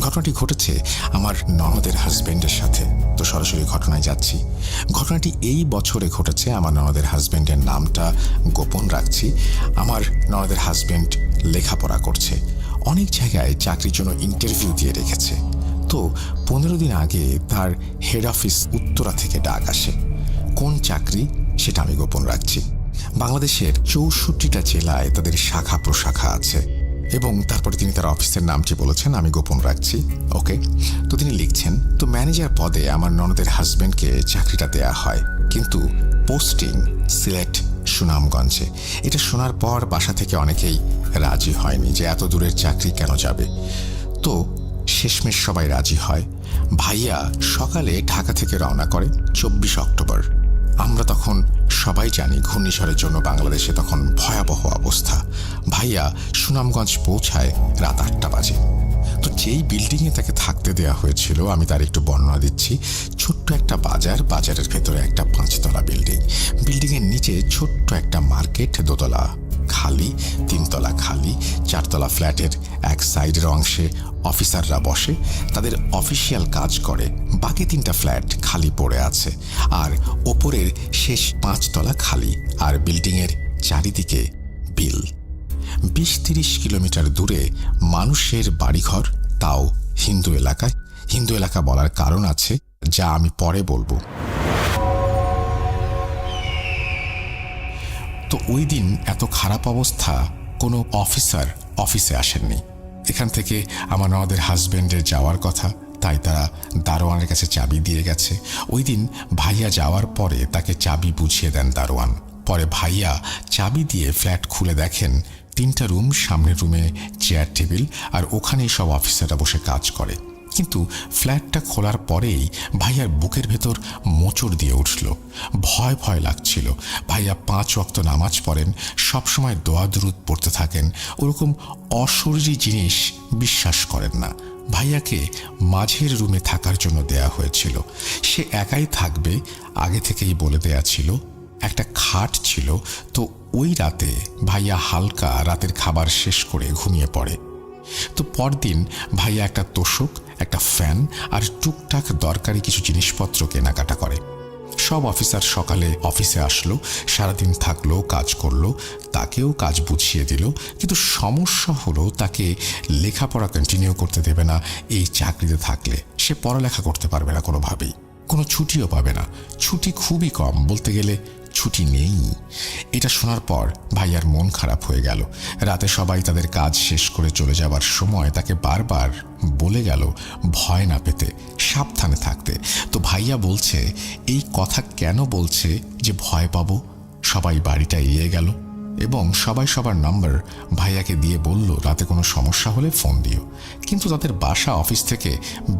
ঘটনাটি ঘটেছে আমার ননদের হাজবেন্ডের সাথে। তো সরাসরি ঘটনায় যাচ্ছি। ঘটনাটি এই বছরে ঘটেছে। আমার ননদের হাজবেন্ডের নামটা গোপন রাখছি। আমার ননদের হাজবেন্ড লেখাপড়া করছে, অনেক জায়গায় চাকরির জন্য ইন্টারভিউ দিয়ে রেখেছে। তো 15 দিন আগে তার হেড অফিস উত্তরা থেকে ডাক আসে। কোন চাকরি সেটা আমি গোপন রাখছি। বাংলাদেশের 64টা জেলায় তাদের শাখা প্রশাখা আছে এবং তারপরে তিনি তার অফিসের নামটি বলেছেন, আমি গোপন রাখছি। ওকে, তো তিনি লিখছেন, তো ম্যানেজার পদে আমার ননদের হাজবেন্ডকে চাকরিটা দেয়া হয়। কিন্তু পোস্টিং সিলেট সুনামগঞ্জে। এটা শোনার পর বাসা থেকে অনেকেই রাজি হয়নি যে এত দূরের চাকরি কেন যাবে। তো শেষমেশ সবাই রাজি হয়। ভাইয়া সকালে ঢাকা থেকে রওনা করে 24 অক্টোবর। আমরা তখন সবাই জানি ঘূর্ণিঝড়ের জন্য বাংলাদেশে তখন ভয়াবহ অবস্থা। ভাইয়া সুনামগঞ্জ পৌঁছায় রাত 8টা বাজে। তো যেই বিল্ডিংয়ে তাকে থাকতে দেওয়া হয়েছিল আমি তার একটু বর্ণনা দিচ্ছি। ছোট্ট একটা বাজার, বাজারের ভেতরে একটা 5তলা বিল্ডিং, বিল্ডিংয়ের নিচে ছোট্ট একটা মার্কেট, 2 তলা খালি, 3 তলা খালি, 4 তলা ফ্ল্যাটের এক সাইডের অংশে অফিসাররা বসে, তাদের অফিসিয়াল কাজ করে। বাকি 3টা ফ্ল্যাট খালি পড়ে আছে, আর ওপরের শেষ 5 তলা খালি, আর বিল্ডিংয়ের চারিদিকে বিল। 20-30 কিলোমিটার দূরে মানুষের বাড়িঘর, তাও হিন্দু এলাকায়। হিন্দু এলাকা বলার কারণ আছে, যা আমি পরে বলবো। তো ওই দিন এত খারাপ অবস্থা, কোনো অফিসার অফিসে আসেননি। এখান থেকে আমার ননদের হাজব্যান্ডের যাওয়ার কথা, তাই তারা দারোয়ানের কাছে চাবি দিয়ে গেছে। ওই দিন ভাইয়া যাওয়ার পরে তাকে চাবি বুঝিয়ে দেন দারোয়ান। পরে ভাইয়া চাবি দিয়ে ফ্ল্যাট খুলে দেখেন 3টা রুম, সামনের রুমে চেয়ার টেবিল, আর ওখানেই সব অফিসাররা বসে কাজ করে। কিন্তু ফ্ল্যাটটা খোলার পরেই ভাইয়ার বুকের ভেতর মোচড় দিয়ে উঠল। ভয় ভয় লাগছিল। ভাইয়া 5 ওয়াক্ত নামাজ পড়েন, সবসময় দোয়া দুরুদ পড়তে থাকেন। ওরকম অশরীরী জিনিস বিশ্বাস করেন না। ভাইয়াকে মাঝের রুমে থাকার জন্য দেয়া হয়েছিল। সে একাই থাকবে, আগে থেকেই বলে দেয়া ছিল। একটা খাট ছিল। তো ওই রাতে ভাইয়া হালকা রাতের খাবার শেষ করে ঘুমিয়ে পড়ে। তো পরদিন ভাইয়া একটা তোশক, একটা ফ্যান আর টুকটাক দরকারি কিছু জিনিসপত্র কেনাকাটা করে। সব অফিসার সকালে অফিসে আসলো, সারাদিন থাকলো, কাজ করলো, তাকেও কাজ বুঝিয়ে দিল। কিন্তু সমস্যা হলো তাকে লেখাপড়া কন্টিনিউ করতে দেবে না। এই চাকরিতে থাকলে সে পড়ালেখা করতে পারবে না কোনোভাবেই, কোনো ছুটিও পাবে না। ছুটি খুবই কম, বলতে গেলে ছুটি নেই। এটা শোনার পর ভাইয়ার মন খারাপ হয়ে গেল। রাতে সবাই তাদের কাজ শেষ করে চলে যাবার সময় তাকে বারবার বলে গেল ভয় না পেতে, সাবধানে থাকতে। তো ভাইয়া বলছে এই কথা কেন বলছে যে ভয় পাবো? সবাই বাড়িটা এড়িয়ে গেল এবং সবাই সবার নাম্বার ভাইয়াকে দিয়ে বলল রাতে কোনো সমস্যা হলে ফোন দিও। কিন্তু তাদের বাসা অফিস থেকে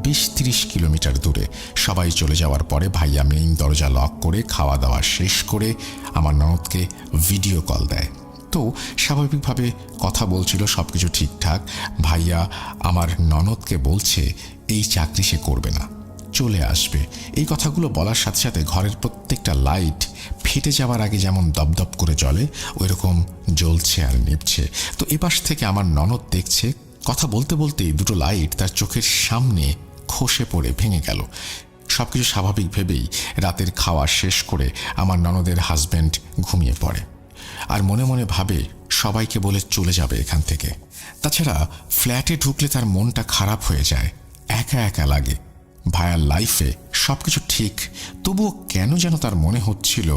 20-30 কিলোমিটার দূরে। সবাই চলে যাওয়ার পরে ভাইয়া মেইন দরজা লক করে খাওয়া দাওয়া শেষ করে আমার ননদকে ভিডিও কল দেয়। তো স্বাভাবিকভাবে কথা বলছিল, সব কিছু ঠিকঠাক। ভাইয়া আমার ননদকে বলছে এই চাকরি সে করবে না, চলে আসবে। এই কথাগুলো বলার সাথে সাথে ঘরের প্রত্যেকটা লাইট ফেটে যাওয়ার আগে যেমন দপদপ করে জ্বলে ওই রকম জ্বলছে আর নিভছে। তো এপাশ থেকে আমার ননদ দেখছে, কথা বলতে বলতেই 2টো লাইট তার চোখের সামনে খসে পড়ে ভেঙে গেল। সবকিছু স্বাভাবিক ভেবেই রাতের খাওয়া শেষ করে আমার ননদের হাজব্যান্ড ঘুমিয়ে পড়ে আর মনে মনে ভাবে সবাইকে বলে চলে যাবে এখান থেকে। তাছাড়া ফ্ল্যাটে ঢুকলে তার মনটা খারাপ হয়ে যায়, একা একা লাগে। ভাইয়ার লাইফে সবকিছু ঠিক, তবুও কেন যেন তার মনে হচ্ছিল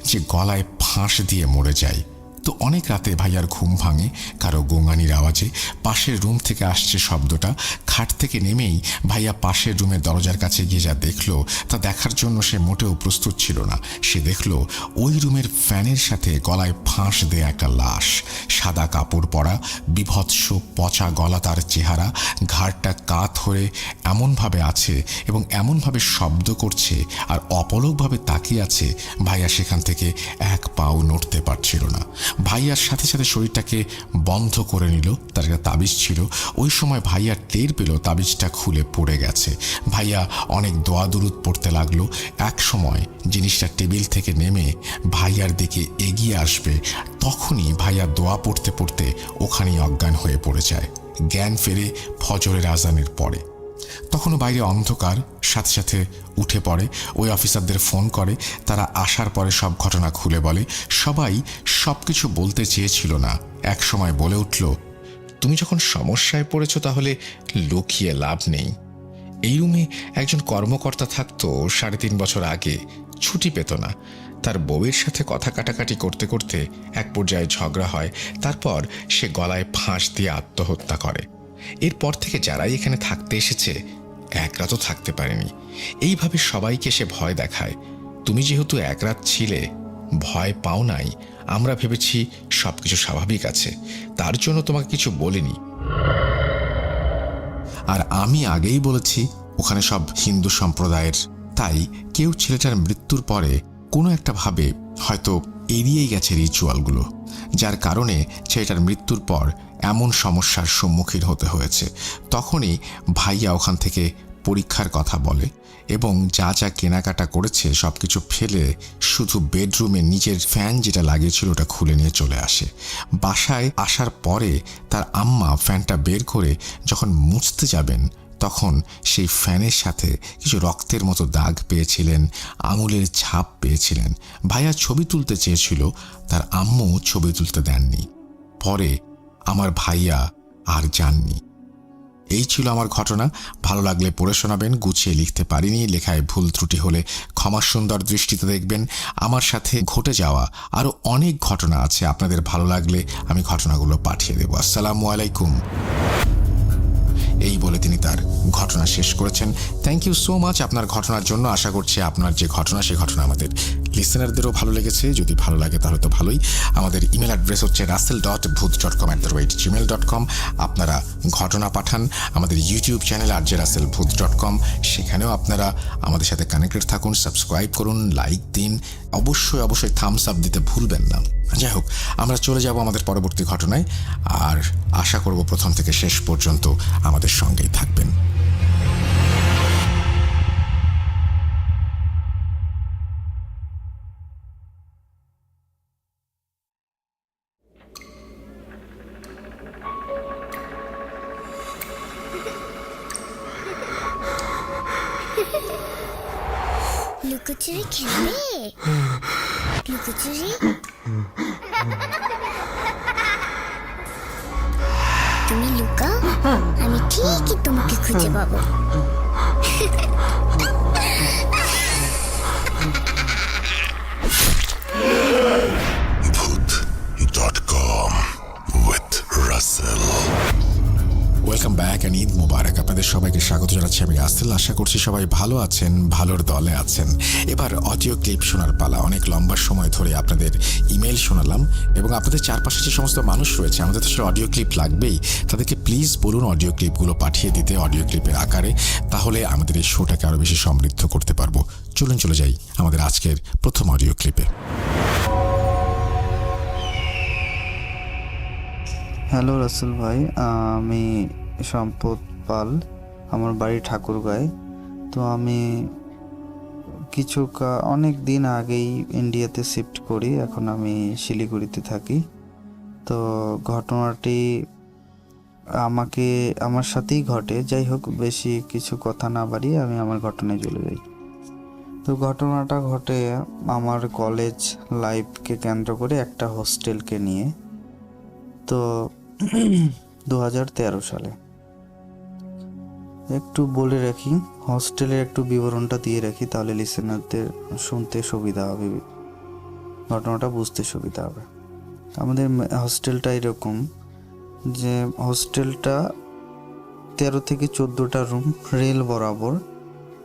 যে গলায় ফাঁস দিয়ে মরে যায়। তো অনেক রাতে ভাইয়ার ঘুম ভাঙে কারো গোঙানির আওয়াজে। পাশের রুম থেকে আসছে শব্দটা। খাট থেকে নেমেই ভাইয়া পাশের রুমের দরজার কাছে গিয়ে যা দেখলো তা দেখার জন্য সে মোটেও প্রস্তুত ছিল না। সে দেখলো ওই রুমের ফ্যানের সাথে গলায় ফাঁস দেয়া একটা লাশ, সাদা কাপড় পরা, বিভৎস পচা গলা তার চেহারা, ঘাড়টা কাত হয়ে এমনভাবে আছে এবং এমনভাবে শব্দ করছে আর অপলকভাবে তাকিয়ে আছে। ভাইয়া সেখান থেকে এক পাও নড়তে পারছিল না। ভাইয়ার সাথে সাথে শরীরটাকে বন্ধ করে নিল। তার একটা তাবিজ ছিল। ওই সময় ভাইয়া টের পেল তাবিজটা খুলে পড়ে গেছে। ভাইয়া অনেক দোয়া দুরুদ পড়তে লাগলো। এক সময় জিনিসটা টেবিল থেকে নেমে ভাইয়ার দিকে এগিয়ে আসবে, তখনই ভাইয়া দোয়া পড়তে পড়তে ওখানেই অজ্ঞান হয়ে পড়ে যায়। জ্ঞান ফেরে ফজরের আজানের পরে। তখনও বাইরে অন্ধকার। সাথে সাথে উঠে পড়ে, ওই অফিসারদের ফোন করে। তারা আসার পরে সব ঘটনা খুলে বলে। সবাই সব কিছু বলতে চেয়েছিল না, এক সময় বলে উঠল, তুমি যখন সমস্যায় পড়েছ তাহলে লুকিয়ে লাভ নেই। এই রুমে একজন কর্মকর্তা থাকতো 3.5 বছর আগে, ছুটি পেত না। তার বউয়ের সাথে কথা কাটাকাটি করতে করতে এক পর্যায়ে ঝগড়া হয়। তারপর সে গলায় ফাঁস দিয়ে আত্মহত্যা করে। এরপর থেকে যারাই এখানে থাকতে এসেছে এক রাতও থাকতে পারেনি। এইভাবে সবাইকে সে ভয় দেখায়। তুমি যেহেতু এক রাত ছিলে, ভয় পাও নাই, আমরা ভেবেছি সবকিছু স্বাভাবিক আছে, তার জন্য তোমাকে কিছু বলিনি। আর আমি আগেই বলেছি ওখানে সব হিন্দু সম্প্রদায়ের, তাই কেউ ছেলেটার মৃত্যুর পরে কোনো একটা ভাবে হয়তো এড়িয়েই গেছে রিচুয়ালগুলো, যার কারণে ছেলেটার মৃত্যুর পর এমন সমস্যার সম্মুখীন হতে হয়েছে। তখনই ভাইয়া ওখান থেকে পরীক্ষার কথা বলে এবং যা যা কেনাকাটা করেছে সব কিছু ফেলে শুধু বেডরুমে নিজের ফ্যান যেটা লাগিয়েছিল ওটা খুলে নিয়ে চলে আসে। বাসায় আসার পরে তার আম্মা ফ্যানটা বের করে যখন মুছতে যাবেন, তখন সেই ফ্যানের সাথে কিছু রক্তের মতো দাগ পেয়েছিলেন, আঙুলের ছাপ পেয়েছিলেন। ভাইয়া ছবি তুলতে চেয়েছিল, তার আম্মু ছবি তুলতে দেননি। পরে আমার ভাইয়া আর যাননি। এই ছিল আমার ঘটনা। ভালো লাগলে পড়ে শোনাবেন। গুছিয়ে লিখতে পারিনি, লেখায় ভুল ত্রুটি হলে ক্ষমা সুন্দর দৃষ্টিতে দেখবেন। আমার সাথে ঘটে যাওয়া আরও অনেক ঘটনা আছে, আপনাদের ভালো লাগলে আমি ঘটনাগুলো পাঠিয়ে দেবো। আসসালামু আলাইকুম। এই বলে তিনি তার ঘটনা শেষ করেছেন। থ্যাংক ইউ সো মাচ আপনার ঘটনার জন্য। আশা করছি আপনার যে ঘটনা, সেই ঘটনা আমাদের লিসেনারদেরও ভালো লেগেছে। যদি ভালো লাগে তাহলে তো ভালোই। আমাদের ইমেল অ্যাড্রেস হচ্ছে russell.booth.com@gmail.com। আপনারা ঘটনা পাঠান। আমাদের ইউটিউব চ্যানেল rjrussellbooth.com, সেখানেও আপনারা আমাদের সাথে কানেক্টেড থাকুন। সাবস্ক্রাইব করুন, লাইক দিন, অবশ্যই থামস আপ দিতে ভুলবেন না। যাই হোক, আমরা চলে যাব আমাদের পরবর্তী ঘটনায়। আর আশা করব প্রথম থেকে শেষ পর্যন্ত আমাদের সঙ্গেই থাকবেন। লুকোচুরি খেলবে? লুকোচুরি? তুমি লুকাও, আমি ঠিকই তোমাকে খুঁজে পাবো। Booth.com with Russell. Welcome back and Eid মুবারক। আপনাদের সবাইকে স্বাগত জানাচ্ছি আমি রাসেল। আশা করছি সবাই ভালো আছেন, ভালোর দলে আছেন। এবার অডিও ক্লিপ শোনার পালা। অনেক লম্বা সময় ধরে আপনাদের ইমেল শোনালাম এবং আপনাদের চারপাশে যে সমস্ত মানুষ রয়েছে, আমাদের তো অডিও ক্লিপ লাগবেই, তাদেরকে প্লিজ বলুন অডিও ক্লিপগুলো পাঠিয়ে দিতে অডিও ক্লিপের আকারে। তাহলে আমাদের এই শোটাকে আরও বেশি সমৃদ্ধ করতে পারবো। চলে যাই আমাদের আজকের প্রথম অডিও ক্লিপে। হ্যালো রাসেল ভাই, আমি সম্পদ পাল, আমার বাড়ি ঠাকুরগাঁয়ে। তো আমি অনেক দিন আগেই ইন্ডিয়াতে শিফট করি, এখন আমি শিলিগুড়িতে থাকি। তো ঘটনাটি আমার সাথেই ঘটে। যাই হোক, বেশি কিছু কথা না বাড়িয়ে আমি আমার ঘটনায় চলে যাই। তো ঘটনাটা ঘটে আমার কলেজ লাইফকে কেন্দ্র করে একটা হোস্টেলকে নিয়ে। তো 2013 সালে একটু বলে রাখি, হস্টেলের একটু বিবরণটা দিয়ে রাখি, তাহলে লিসেনারদের শুনতে সুবিধা হবে, ঘটনাটা বুঝতে সুবিধা হবে। আমাদের হস্টেলটা এরকম যে হোস্টেলটা 13 থেকে 14টা রুম, রেল বরাবর।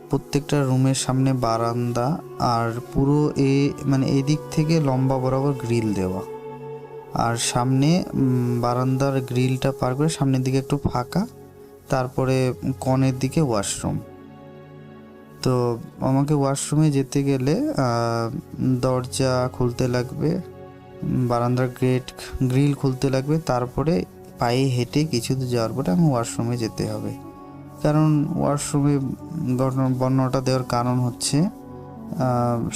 প্রত্যেকটা রুমের সামনে বারান্দা, আর পুরো এদিক থেকে লম্বা বরাবর গ্রিল দেওয়া, আর সামনে বারান্দার গ্রিলটা পার করে সামনের দিকে একটু ফাঁকা, তারপরে কনের দিকে ওয়াশরুম। তো আমাকে ওয়াশরুমে যেতে গেলে দরজা খুলতে লাগবে, বারান্দার গ্রিল খুলতে লাগবে, তারপরে পায়ে হেঁটে কিছু দূর যাওয়ার পরে আমি ওয়াশরুমে যেতে হবে। কারণ ওয়াশরুমে বর্ণনাটা দেওয়ার কারণ হচ্ছে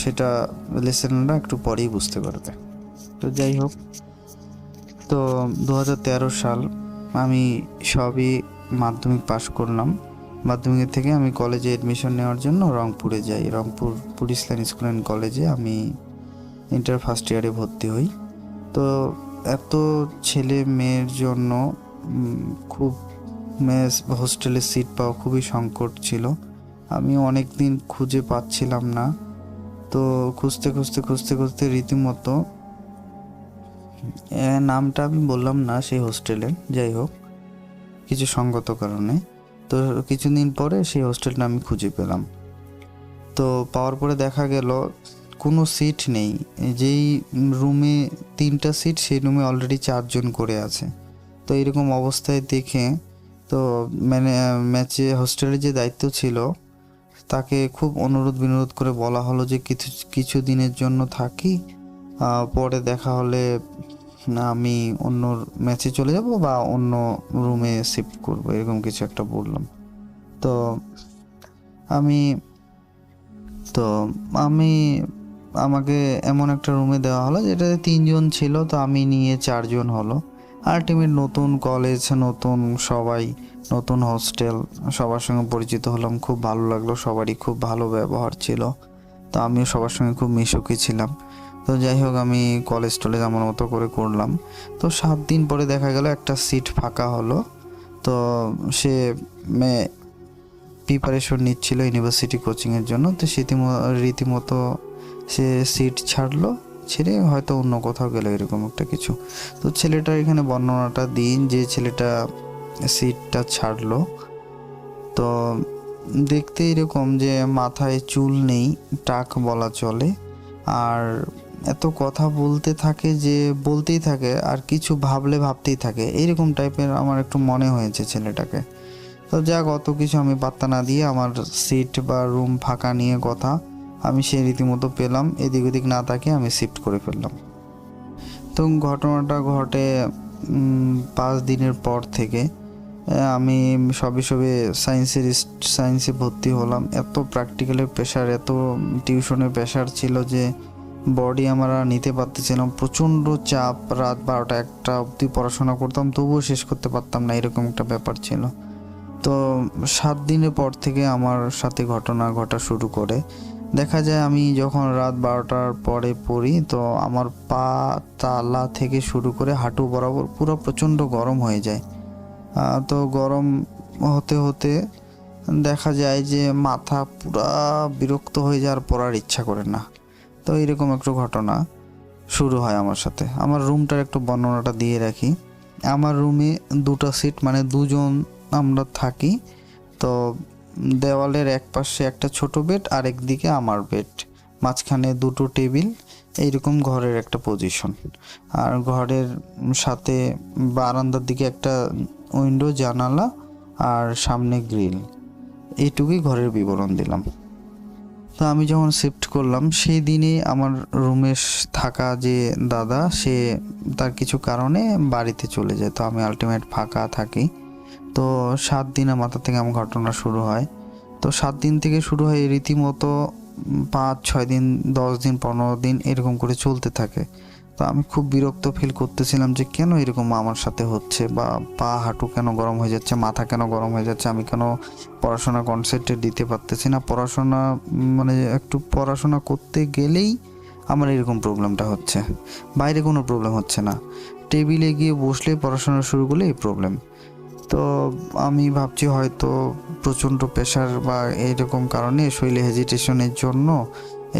সেটা লিসেনাররা একটু পরেই বুঝতে পারবে। তো যাই হোক, তো 2013 সাল আমি সবই মাধ্যমিক পাশ করলাম। মাধ্যমিক থেকে আমি কলেজে এডমিশন নেওয়ার জন্য রংপুরে যাই। Rangpur police line school and কলেজে আমি ইন্টার ফার্স্ট ইয়ারে ভর্তি হই। তো এত ছেলে মেয়ের জন্য খুব হোস্টেলে সিট পাওয়া খুবই সংকট ছিল। আমি অনেক দিন খুঁজে পাচ্ছিলাম না। তো খুঁজতে রীতিমতো, নামটা আমি বললাম না সেই হোস্টেলের, যাই হোক কিছু সঙ্গত কারণে, তো কিছুদিন পরে সেই হোস্টেলটা আমি খুঁজে পেলাম। তো পাওয়ার পরে দেখা গেল কোনো সিট নেই। যেই রুমে 3টা সিট সেই রুমে অলরেডি 4জন করে আছে। তো এরকম অবস্থায় দেখে তো মানে ম্যাচে হোস্টেলের যে দায়িত্ব ছিল তাকে খুব অনুরোধ বিনোদ করে বলা হলো যে কিছু দিনের জন্য থাকি, পরে দেখা হলে আমি অন্য ম্যাচে চলে যাব বা অন্য রুমে শিফট করব, এরকম কিছু একটা বললাম। তো আমি আমাকে এমন একটা রুমে দেওয়া হলো যেটাতে 3জন ছিল, তো আমি নিয়ে 4জন হলো। আলটিমেট নতুন কলেজ, নতুন সবাই, নতুন হোস্টেল, সবার সঙ্গে পরিচিত হলাম, খুব ভালো লাগলো, সবারই খুব ভালো ব্যবহার ছিল। তো আমিও সবার সঙ্গে খুব মিশুকি ছিলাম। তো যাই হোক, আমি কলেজ টলেজ আমার মতো করে করলাম। তো 7 দিন পরে দেখা গেল একটা সিট ফাঁকা হলো। তো সে প্রিপারেশন নিচ্ছিল ইউনিভার্সিটি কোচিংয়ের জন্য। তো রীতিমতো সে সিট ছেড়ে হয়তো অন্য কোথাও গেল, এরকম একটা কিছু। তো ছেলেটার এখানে বর্ণনাটা দিন, যে ছেলেটা সিটটা ছাড়লো তো দেখতে এরকম যে মাথায় চুল নেই, টাক বলা চলে, আর এত কথা বলতেই থাকে আর কিছু ভাবতেই থাকে, এইরকম টাইপের আমার একটু মনে হয়েছে ছেলেটাকে। তো যাক, অত কিছু আমি পাত্তা না দিয়ে আমার সিট বা রুম ফাঁকা নিয়ে কথা আমি সেই রীতিমতো পেলাম, এদিক ওদিক না তাকিয়ে আমি শিফট করে ফেললাম। তো ঘটনাটা ঘটে 5 দিনের পর থেকে আমি সবে সায়েন্সে ভর্তি হলাম। এত প্র্যাকটিক্যালের প্রেশার, এত টিউশনের প্রেশার ছিল যে বডি আমরা নিতে পারতেছিলাম, প্রচণ্ড চাপ। রাত 12টা 1টা অবধি পড়াশোনা করতাম, তবুও শেষ করতে পারতাম না, এরকম একটা ব্যাপার ছিল। তো 7 দিনের পর থেকে আমার সাথে ঘটনা ঘটা শুরু করে। দেখা যায় আমি যখন রাত 12টার পরে পড়ি, তো আমার পা তালা থেকে শুরু করে হাঁটু বরাবর পুরো প্রচণ্ড গরম হয়ে যায়। তো গরম হতে হতে দেখা যায় যে মাথা পুরা বিরক্ত হয়ে যায়, আর পড়ার ইচ্ছা করে না। তো এরকম একটু ঘটনা শুরু হয় আমার সাথে। আমার রুমটার একটু বর্ণনাটা দিয়ে রাখি। আমার রুমে 2টা সিট, মানে 2জন আমরা থাকি। তো দেওয়ালের এক পাশে একটা ছোট বেড, আর একদিকে আমার বেড, মাঝখানে 2টো টেবিল, এইরকম ঘরের একটা পজিশন। আর ঘরের সাথে বারান্দার দিকে একটা উইন্ডো, জানালা, আর সামনে গ্রিল, এইটুকুই ঘরের বিবরণ দিলাম। তো আমি যখন শিফট করলাম সেই দিনে আমার রুমে থাকা যে দাদা, সে তার কিছু কারণে বাড়িতে চলে যায়। তো আমি আলটিমেট ফাঁকা থাকি। তো 7 দিনের মাথা থেকে আমার ঘটনা শুরু হয়। তো 7 দিন থেকে শুরু হয় রীতিমতো 5-6 দিন, 10 দিন, 15 দিন এরকম করে চলতে থাকে। তো আমি খুব বিরক্ত ফিল করতেছিলাম যে কেন এরকম আমার সাথে হচ্ছে, বা পা হাঁটু কেন গরম হয়ে যাচ্ছে, মাথা কেন গরম হয়ে যাচ্ছে, আমি কেন পড়াশোনা কনসেন্ট্রেট দিতে পারতেছি না, একটু পড়াশোনা করতে গেলেই আমার এরকম প্রবলেমটা হচ্ছে, বাইরে কোনো প্রবলেম হচ্ছে না, টেবিলে গিয়ে বসলে পড়াশোনা শুরু করলে এই প্রবলেম। তো আমি ভাবছি হয়তো প্রচণ্ড প্রেশার বা এইরকম কারণে শরীরে হেজিটেশনের জন্য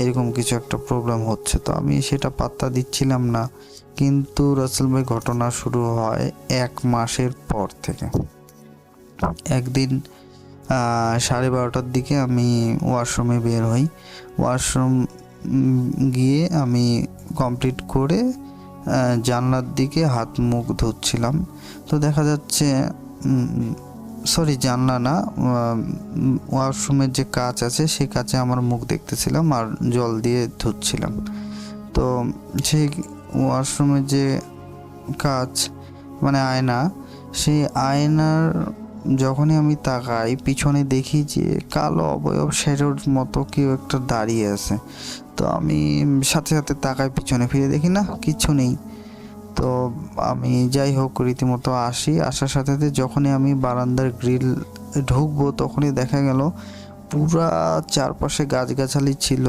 এরকম কিছু একটা প্রবলেম হচ্ছে। তো আমি সেটা পাত্তা দিচ্ছিলাম না। কিন্তু রাসেল ভাই, ঘটনা শুরু হয় 1 মাসের পর থেকে। একদিন 12:30টার দিকে আমি ওয়াশরুমে বের হই। ওয়াশরুম গিয়ে আমি কমপ্লিট করে জানলার দিকে হাত মুখ ধুচ্ছিলাম। তো দেখা যাচ্ছে জানলা না, ওয়াশরুমের যে কাঁচ আছে সেই কাঁচে আমার মুখ দেখতেছিলাম আর জল দিয়ে ধুচ্ছিলাম। তো সেই ওয়াশরুমের যে কাঁচ, মানে আয়না, সেই আয়নার যখনই আমি তাকাই পিছনে দেখি যে কালো অবয়ব শ্যাডোর মতো কেউ একটা দাঁড়িয়ে আছে। তো আমি সাথে সাথে তাকাই, পিছনে ফিরে দেখি না, কিছু নেই। তো আমি যাই হোক রীতিমতো আসার সাথে সাথে যখনই আমি বারান্দার গ্রিল ঢুকবো তখনই দেখা গেল পুরা চারপাশে গাছগাছালি ছিল।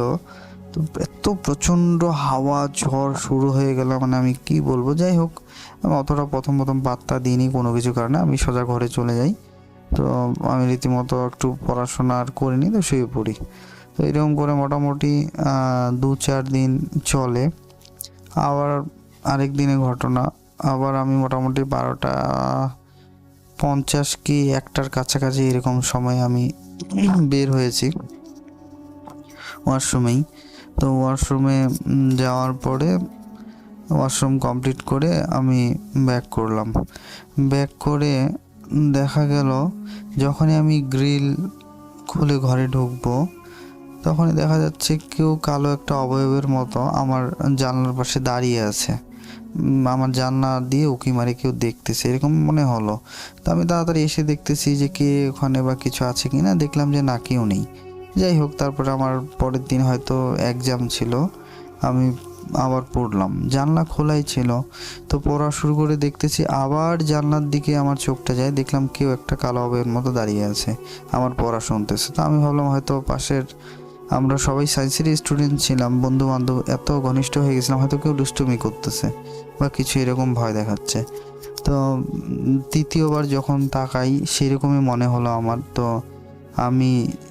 তো এত প্রচণ্ড হাওয়া ঝড় শুরু হয়ে গেল, মানে আমি কি বলবো। যাই হোক, আমি অতটা প্রথম পাত্তা দিইনি কোনো কিছু কারণে, আমি সোজা ঘরে চলে যাই। তো আমি রীতিমতো একটু পড়াশোনা আর করিনি, তো শুয়ে পড়ি। তো এরকম করে মোটামুটি 2-4 দিন চলে। আবার আরেক দিনের ঘটনা, আবার আমি মোটামুটি 12:50 কি 1টার কাছাকাছি এরকম সময় আমি বের হয়েছি ওয়াশরুমেই। তো ওয়াশরুমে যাওয়ার পরে ওয়াশরুম কমপ্লিট করে আমি ব্যাক করলাম। ব্যাক করে দেখা গেল যখনই আমি গ্রিল খুলে ঘরে ঢুকবো তখনই দেখা যাচ্ছে কেউ কালো একটা অবয়বের মতো আমার জানলার পাশে দাঁড়িয়ে আছে। আমার জানলা দিয়ে উকি মারে কেউ দেখতেছে এরকম মনে হলো। তো আমি তাড়াতাড়ি এসে দেখতেছি যে কে ওখানে বা কিছু আছে কি না, দেখলাম যে না, কেউ নেই। যাই হোক, তারপরে আমার পরের দিন হয়তো এক্সাম ছিল, আমি আবার পড়লাম, জানলা খোলাই ছিল। তো পড়া শুরু করে দেখতেছি আবার জানলার দিকে আমার চোখটা যায়, দেখলাম কেউ একটা কালো অবয়বের মতো দাঁড়িয়ে আছে আমার পড়া শুনতেছে। তো আমি ভাবলাম হয়তো পাশের, আমরা সবাই সায়েন্সের স্টুডেন্ট ছিলাম, বন্ধু বান্ধব এত ঘনিষ্ঠ হয়ে গেছিলাম, হয়তো কেউ দুষ্টুমি করতেছে বা কিছু এরকম ভয় দেখাচ্ছে। তো তৃতীয়বার যখন তাকাই সেরকমই মনে হলো আমার। তো আমি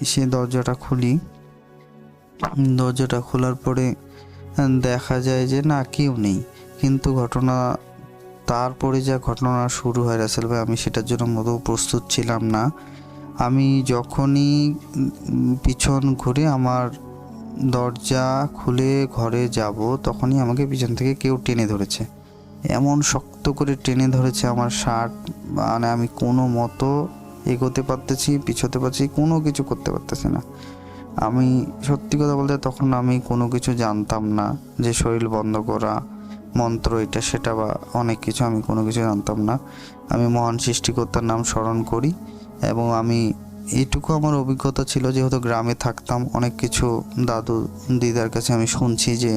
সে দরজাটা খুলি, দরজাটা খোলার পরে দেখা যায় যে না, কেউ নেই। কিন্তু তারপরে যা ঘটনা শুরু হয় রাসেল ভাই, আমি সেটার জন্য মোটেও প্রস্তুত ছিলাম না। আমি যখনই পিছন ঘুরে আমার দরজা খুলে ঘরে যাব তখনই আমাকে পিছন থেকে কেউ টেনে ধরেছে, এমন শক্ত করে টেনে ধরেছে আমার শার্ট, মানে আমি কোনো মতো এগোতে পারতেছি, পিছোতে পারছি, কোনো কিছু করতে পারতেছি না। আমি সত্যি কথা বলতে তখন আমি কোনো কিছু জানতাম না, যে শরীর বন্ধ করা মন্ত্র এটা সেটা বা অনেক কিছু আমি কোনো কিছু জানতাম না। আমি মহান সৃষ্টিকর্তার নাম স্মরণ করি এবং আমি এইটুকু আমার অভিজ্ঞতা ছিল, যেহেতু গ্রামে থাকতাম, অনেক কিছু দাদু দিদার কাছে আমি শুনছি যে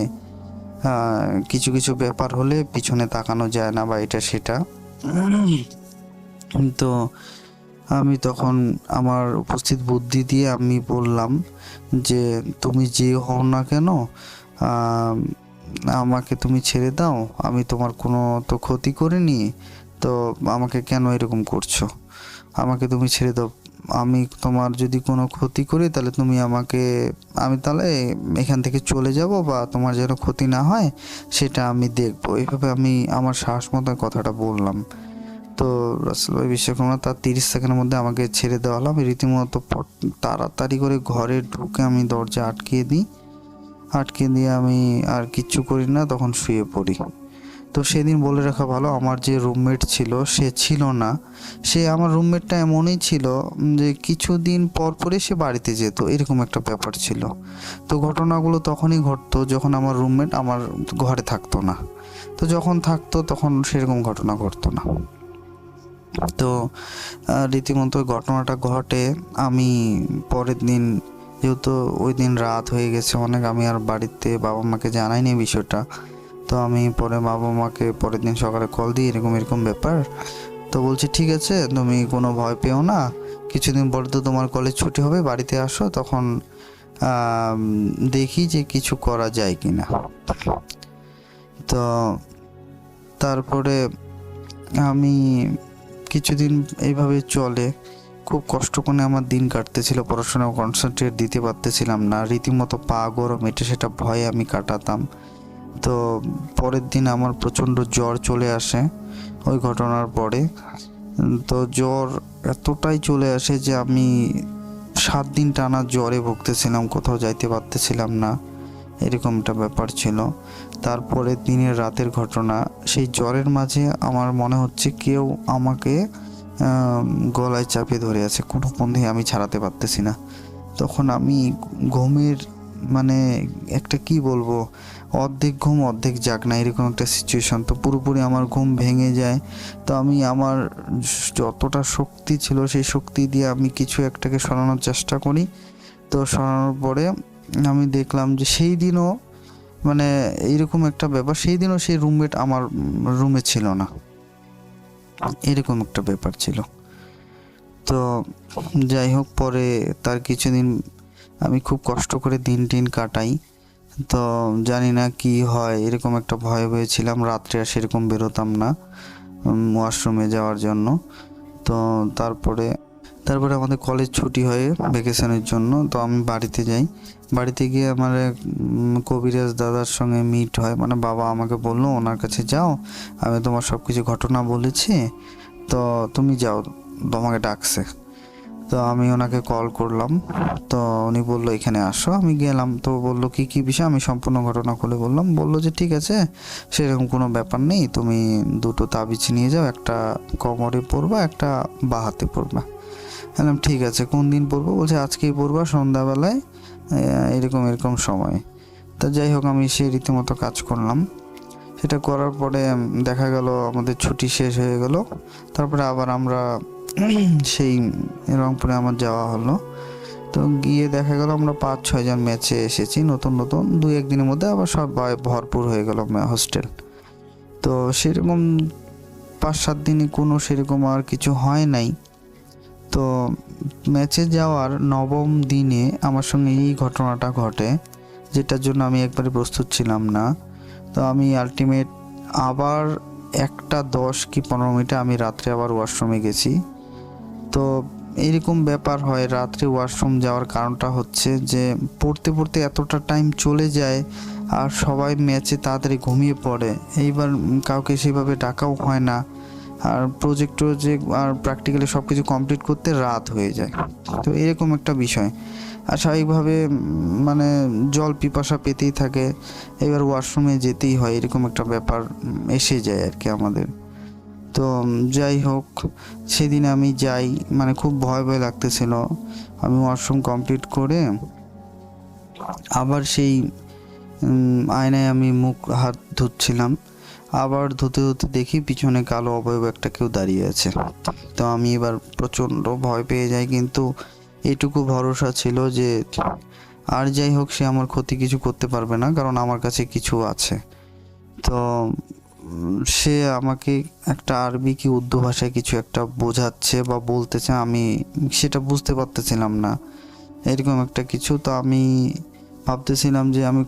কিছু কিছু ব্যাপার হলে পিছনে তাকানো যায় না বা এটা সেটা। তো আমি তখন আমার উপস্থিত বুদ্ধি দিয়ে আমি বললাম যে তুমি যে হও না কেন, আমাকে তুমি ছেড়ে দাও, আমি তোমার কোনো তো ক্ষতি করিনি, তো আমাকে কেন এরকম করছো, আমাকে তুমি ছেড়ে দাও। আমি তোমার যদি কোনো ক্ষতি করি তাহলে তুমি আমাকে, আমি তাহলে এখান থেকে চলে যাব বা তোমার যেন ক্ষতি না হয় সেটা আমি দেখবো। এইভাবে আমি আমার সাহস মতো কথাটা বললাম। তো রাসেল ভাই বিশ্বাস করুন না, তার 30 সেকেন্ডের মধ্যে আমাকে ছেড়ে দেওয়া হলো। আমি রীতিমতো তাড়াতাড়ি করে ঘরে ঢুকে আমি দরজা আটকিয়ে দিই, আটকে দিয়ে আমি আর কিচ্ছু করি না, তখন শুয়ে পড়ি। তো সেদিন বলে রাখা ভালো, আমার যে রুমমেট ছিল সে ছিল না। সে আমার রুমমেটটা এমনই ছিল যে কিছুদিন পর পরে সে বাড়িতে যেত, এরকম একটা ব্যাপার ছিল। তো ঘটনাগুলো তখনই ঘটতো যখন আমার রুমমেট আমার ঘরে থাকতো না। তো যখন থাকতো তখন সেরকম ঘটনা ঘটতো না। তো রীতিমতো ঘটনাটা ঘটে। আমি পরের দিন, যেহেতু ওই দিন রাত হয়ে গেছে অনেক, আমি আর বাড়িতে বাবা মাকে জানাইনি বিষয়টা। তো আমি পরে বাবা মাকে পরের দিন সকালে কল দিই, এরকম এরকম ব্যাপার। তো বলছে ঠিক আছে, তুমি কোনো ভয় পেও না, কিছুদিন পরে তো তোমার কলেজ ছুটি হবে, বাড়িতে আসো, তখন দেখি যে কিছু করা যায় কি না। তো তারপরে আমি কিছুদিন এইভাবে চলে, খুব কষ্ট করে আমার দিন কাটতেছিল, পড়াশোনায় কনসেন্ট্রেট দিতে পারতেছিলাম না, রীতিমতো পা গরম, এটা সেটা ভয়ে আমি কাটাতাম। তো পরের দিন আমার প্রচণ্ড জ্বর চলে আসে ওই ঘটনার পরে। তো জ্বর এতটাই চলে আসে যে আমি 7 দিন টানা জ্বরে ভুগতেছিলাম, কোথাও যাইতে পারতেছিলাম না, এরকম একটা ব্যাপার ছিল। তারপরে দিনের রাতের ঘটনা, সেই জ্বরের মাঝে আমার মনে হচ্ছে কেউ আমাকে গলায় চাপিয়ে ধরে আছে, কোনো পন্থে আমি ছাড়াতে পারতেছি না। তখন আমি ঘুমের, মানে একটা কি বলবো, অর্ধেক ঘুম অর্ধেক জাগনা, এরকম একটা সিচুয়েশন। তো পুরোপুরি আমার ঘুম ভেঙে যায়। তো আমি আমার যতটা শক্তি ছিল সেই শক্তি দিয়ে আমি কিছু একটাকে সরানোর চেষ্টা করি। তো সরানোর পরে আমি দেখলাম যে সেই দিনও, মানে এইরকম একটা ব্যাপার, সেই দিনও সেই রুমমেট আমার রুমে ছিল না, এরকম একটা ব্যাপার ছিল। তো যাই হোক, পরে তার কিছুদিন আমি খুব কষ্ট করে দিন কাটাই। তো জানি না কি হয়, এরকম একটা ভয় হয়েছিলাম, রাত্রে আর সেরকম বেরোতাম না ওয়াশরুমে যাওয়ার জন্য। তো তারপরে আমাদের কলেজ ছুটি হয়ে ভ্যাকেশনের জন্য, তো আমি বাড়িতে যাই। বাড়িতে গিয়ে আমার এক কবিরাজ দাদার সঙ্গে মিট হয়, মানে বাবা আমাকে বললো ওনার কাছে যাও, আমি তোমার সব কিছু ঘটনা বলেছি, তো তুমি যাও, তোমাকে ডাকছে। তো আমি ওনাকে কল করলাম, তো উনি বললো এখানে আসো। আমি গেলাম, তো বললো কি কি বিষয়, আমি সম্পূর্ণ ঘটনা খুলে বললাম। বললো যে ঠিক আছে, সেরকম কোনো ব্যাপার নেই, তুমি দুটো তাবিজ নিয়ে যাও, একটা কোমরে পরবা, একটা বাঁ হাতে পরবা। বললাম ঠিক আছে, কোন দিন পরবো? বলছে আজকেই পরবা সন্ধ্যাবেলায় এরকম এরকম সময়। তা যাই হোক, আমি সেই রীতিমতো কাজ করলাম। সেটা করার পরে দেখা গেল আমাদের ছুটি শেষ হয়ে গেল। তারপরে আবার আমরা সেই রংপুরে আমার যাওয়া হলো। তো গিয়ে দেখা গেল আমরা 5-6 জন ম্যাচে এসেছি, নতুন নতুন 2-1 দিনের মধ্যে আবার সব ভরপুর হয়ে গেল হোস্টেল। তো সেরকম 5-7 দিনে কোনো সেরকম আর কিছু হয় নাই। তো ম্যাচে যাওয়ার 9ম দিনে আমার সঙ্গে এই ঘটনাটা ঘটে, যেটার জন্য আমি একবারে প্রস্তুত ছিলাম না। তো আমি আলটিমেট আবার 1:10 কি 15 মিনিটে আমি রাত্রে আবার ওয়াশরুমে গেছি। তো এরকম ব্যাপার হয়, রাত্রে ওয়াশরুম যাওয়ার কারণটা হচ্ছে যে পড়তে পড়তে এতটা টাইম চলে যায় আর সবাই ম্যাচে তাড়াতাড়ি ঘুমিয়ে পড়ে। এইবার কাউকে সেভাবে ডাকাও হয় না, আর প্রজেক্টর যে আর প্র্যাকটিক্যালি সব কিছু কমপ্লিট করতে রাত হয়ে যায়। তো এরকম একটা বিষয়, আর স্বাভাবিকভাবে মানে জল পিপাসা পেতেই থাকে, এবার ওয়াশরুমে যেতেই হয়, এরকম একটা ব্যাপার এসে যায় আর কি আমাদের। তো যাই হোক, সেদিন আমি যাই, মানে খুব ভয় ভয় লাগতেছিল। আমি ওয়াশরুম কমপ্লিট করে আবার সেই আয়নায় আমি মুখ হাত ধুচ্ছিলাম, আবার ধুতে ধুতে দেখি পিছনে কালো অবয়ব একটা কেউ দাঁড়িয়ে আছে। তো আমি এবার প্রচণ্ড ভয় পেয়ে যাই, কিন্তু এইটুকু ভরসা ছিল যে আর যাই হোক সে আমার ক্ষতি কিছু করতে পারবে না, কারণ আমার কাছে কিছু আছে। তো সে আমাকে একটা আরবি কি উর্দু ভাষায় কিছু একটা বোঝাচ্ছে বা বলতেছে, আমি সেটা বুঝতে পারতেছিলাম না, এরকম একটা কিছু। তো আমি ভাবতেছিলাম যে আমি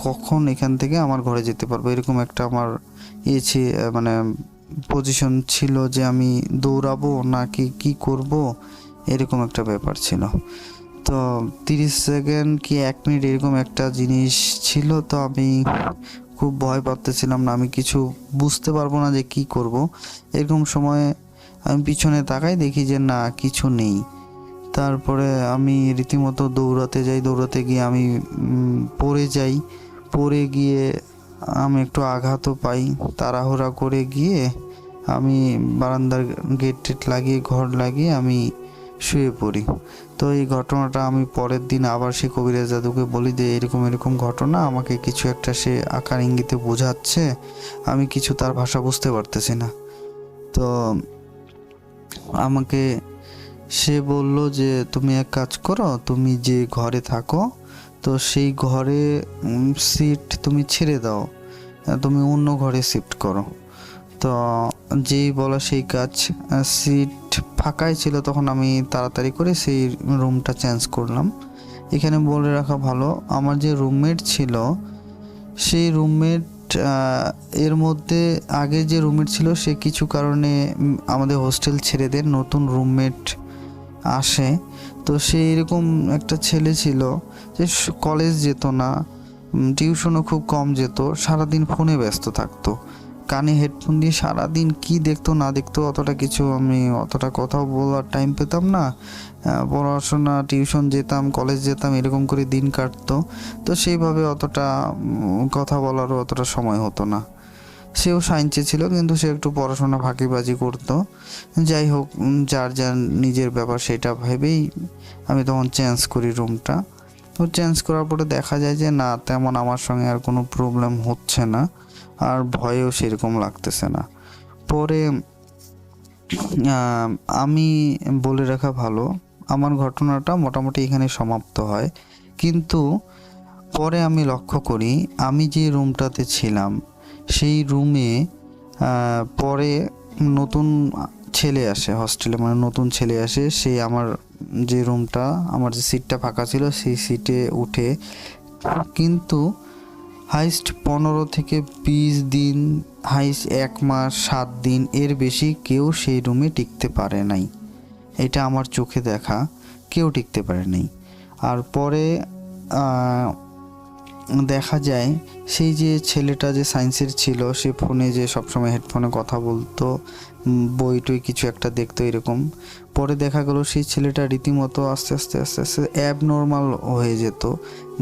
কখন এখান থেকে আমার ঘরে যেতে পারবো, এরকম একটা আমার মানে পজিশন ছিল যে আমি দৌড়াবো নাকি কি করব, এরকম একটা ব্যাপার ছিল। তো 30 সেকেন্ড কি 1 মিনিট এরকম একটা জিনিস ছিল। তো আমি খুব ভয় পাচ্তেছিলাম না, আমি কিছু বুঝতে পারবো না যে কি করব। এরকম সময় আমি পিছনে তাকাই, দেখি যে না কিছু নেই। তারপরে আমি রীতিমতো দৌড়াতে যাই, দৌড়াতে গিয়ে আমি পড়ে যাই। পড়ে গিয়ে আমি একটু আঘাতও পাই। তাড়াহুড়া করে গিয়ে আমি বারান্দার গেট টেট লাগিয়ে ঘর লাগিয়ে আমি শুয়ে পড়ি। তো এই ঘটনাটা আমি পরের দিন আবার সে কবিরাজ দাদুকে বলি যে এরকম এরকম ঘটনা, আমাকে কিছু একটা সে আকার ইঙ্গিতে বোঝাচ্ছে, আমি কিছু তার ভাষা বুঝতে পারতেছি না। তো আমাকে সে বলল যে তুমি এক কাজ করো, তুমি যে ঘরে থাকো তো সেই ঘরে সিট তুমি ছেড়ে দাও, তুমি অন্য ঘরে শিফট করো। তো যেই বলা সেই কাজ, সিট ফাঁকাই ছিল, তখন আমি তাড়াতাড়ি করে সেই রুমটা চেঞ্জ করলাম। এখানে বলে রাখা ভালো, আমার যে রুমমেট ছিল সেই রুমমেট এর মধ্যে আগে যে রুমমেট ছিল সে কিছু কারণে আমাদের হোস্টেল ছেড়ে দেন, নতুন রুমমেট আসে। তো সে এরকম একটা ছেলে ছিল যে কলেজ যেত না, টিউশনও খুব কম যেত, সারাদিন ফোনে ব্যস্ত থাকতো, কানে হেডফোন দিয়ে সারাদিন কি দেখতো না দেখতো অতটা কিছু আমি অতটা কথাও বলার টাইম পেতাম না। পড়াশোনা, টিউশন যেতাম, কলেজ যেতাম, এরকম করে দিন কাটতো। তো সেইভাবে অতটা কথা বলারও অতটা সময় হতো না। সেও সায়েন্সে ছিল, কিন্তু সে একটু পড়াশোনা ফাঁকিবাজি করতো। যাই হোক, যার যার নিজের ব্যাপার সেটা ভেবেই আমি তখন চেঞ্জ করি রুমটা। তো চেঞ্জ করার পরে দেখা যায় যে না, তেমন আমার সঙ্গে আর কোনো প্রবলেম হচ্ছে না, আর ভয়ও সেরকম লাগতেছে না। পরে আমি বলে রাখা ভালো, আমার ঘটনাটা মোটামুটি এখানে সমাপ্ত হয়। কিন্তু পরে আমি লক্ষ্য করি আমি যে রুমটাতে ছিলাম সেই রুমে পরে নতুন ছেলে আসে হোস্টেলে, মানে নতুন ছেলে আসে। সে আমার যে রুমটা, আমার যে সিটটা ফাঁকা ছিল সেই সিটে উঠে, কিন্তু হাইস্ট 15 থেকে 20 দিন, হাইস্ট 1 মাস 7 দিন, এর বেশি কেউ সেই রুমে টিকতে পারে নাই। এটা আমার চোখে দেখা, কেউ টিকতে পারে নাই। আর পরে দেখা যায় সেই যে ছেলেটা যে সায়েন্সের ছিল, সে ফোনে যে সবসময় হেডফোনে কথা বলতো, বই টই কিছু একটা দেখতো এরকম, পরে দেখা গেল সেই ছেলেটা রীতিমতো আস্তে আস্তে আস্তে আস্তে অ্যাবনর্মাল হয়ে যেত,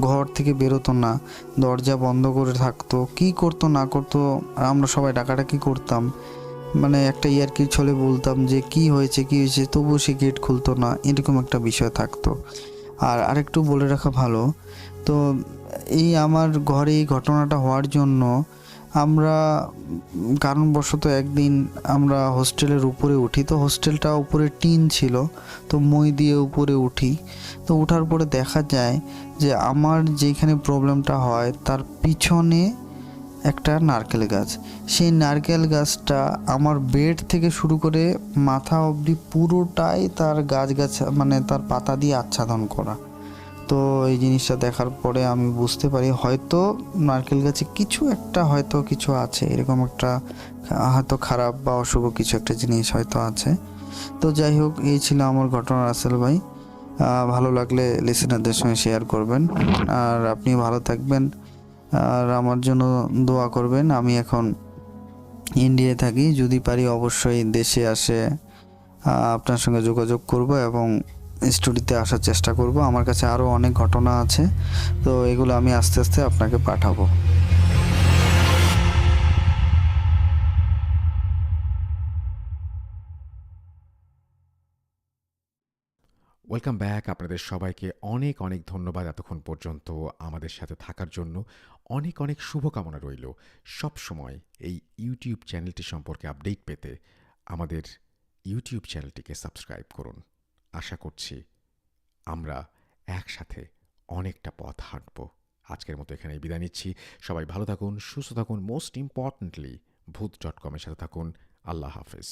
ঘর থেকে বেরোতো না, দরজা বন্ধ করে থাকতো, কি করতো না করতো আমরা সবাই ডাকাডাকি করতাম, মানে একটা ইয়ার্কির ছলে বলতাম যে কি হয়েছে, তবুও সে গেট খুলতো না, এরকম একটা বিষয় থাকতো। আর আরেকটু বলে রাখা ভালো, তো এই আমার ঘরে এই ঘটনাটা হওয়ার জন্য আমরা কারণবশত একদিন আমরা হোস্টেলের উপরে উঠি, তো হোস্টেলটা উপরে টিন ছিল, তো মই দিয়ে উপরে উঠি, তো ওঠার পরে দেখা যায় যে আমার যেখানে প্রবলেমটা হয় তার পিছনে একটা নারকেল গাছ, সেই নারকেল গাছটা আমার বেড থেকে শুরু করে মাথা অবধি পুরোটাই তার মানে তার পাতা দিয়ে আচ্ছাদন করা। তো এই জিনিসটা দেখার পরে আমি বুঝতে পারি হয়তো নারকেল গাছে কিছু একটা হয়তো কিছু আছে, এরকম একটা হয়তো খারাপ বা অশুভ কিছু একটা জিনিস হয়তো আছে। তো যাই হোক, এই ছিল আমার ঘটনা রাসেল ভাই। ভালো লাগলে লিসেনারদের সঙ্গে শেয়ার করবেন, আর আপনি ভালো থাকবেন, আর আমার জন্য দোয়া করবেন। আমি এখন ইন্ডিয়ায় থাকি, যদি পারি অবশ্যই দেশে আসে আপনার সঙ্গে যোগাযোগ করব এবং স্টুডিওতে আসার চেষ্টা করব। আমার কাছে আরও অনেক ঘটনা আছে, তো এগুলো আমি আস্তে আস্তে আপনাকে পাঠাবো। Welcome back. আপনাদের সবাইকে অনেক অনেক ধন্যবাদ এতক্ষণ পর্যন্ত আমাদের সাথে থাকার জন্য। অনেক অনেক শুভকামনা রইল। সব সময় এই ইউটিউব চ্যানেলটি সম্পর্কে আপডেট পেতে আমাদের ইউটিউব চ্যানেলটিকে সাবস্ক্রাইব করুন। আশা করছি আমরা একসাথে অনেকটা পথ হাঁটব। আজকের মতো এখানেই বিদায় নিচ্ছি। সবাই ভালো থাকুন, সুস্থ থাকুন, মোস্ট ইম্পর্ট্যান্টলি ভূত.com-এর সাথে থাকুন। আল্লাহ হাফেজ।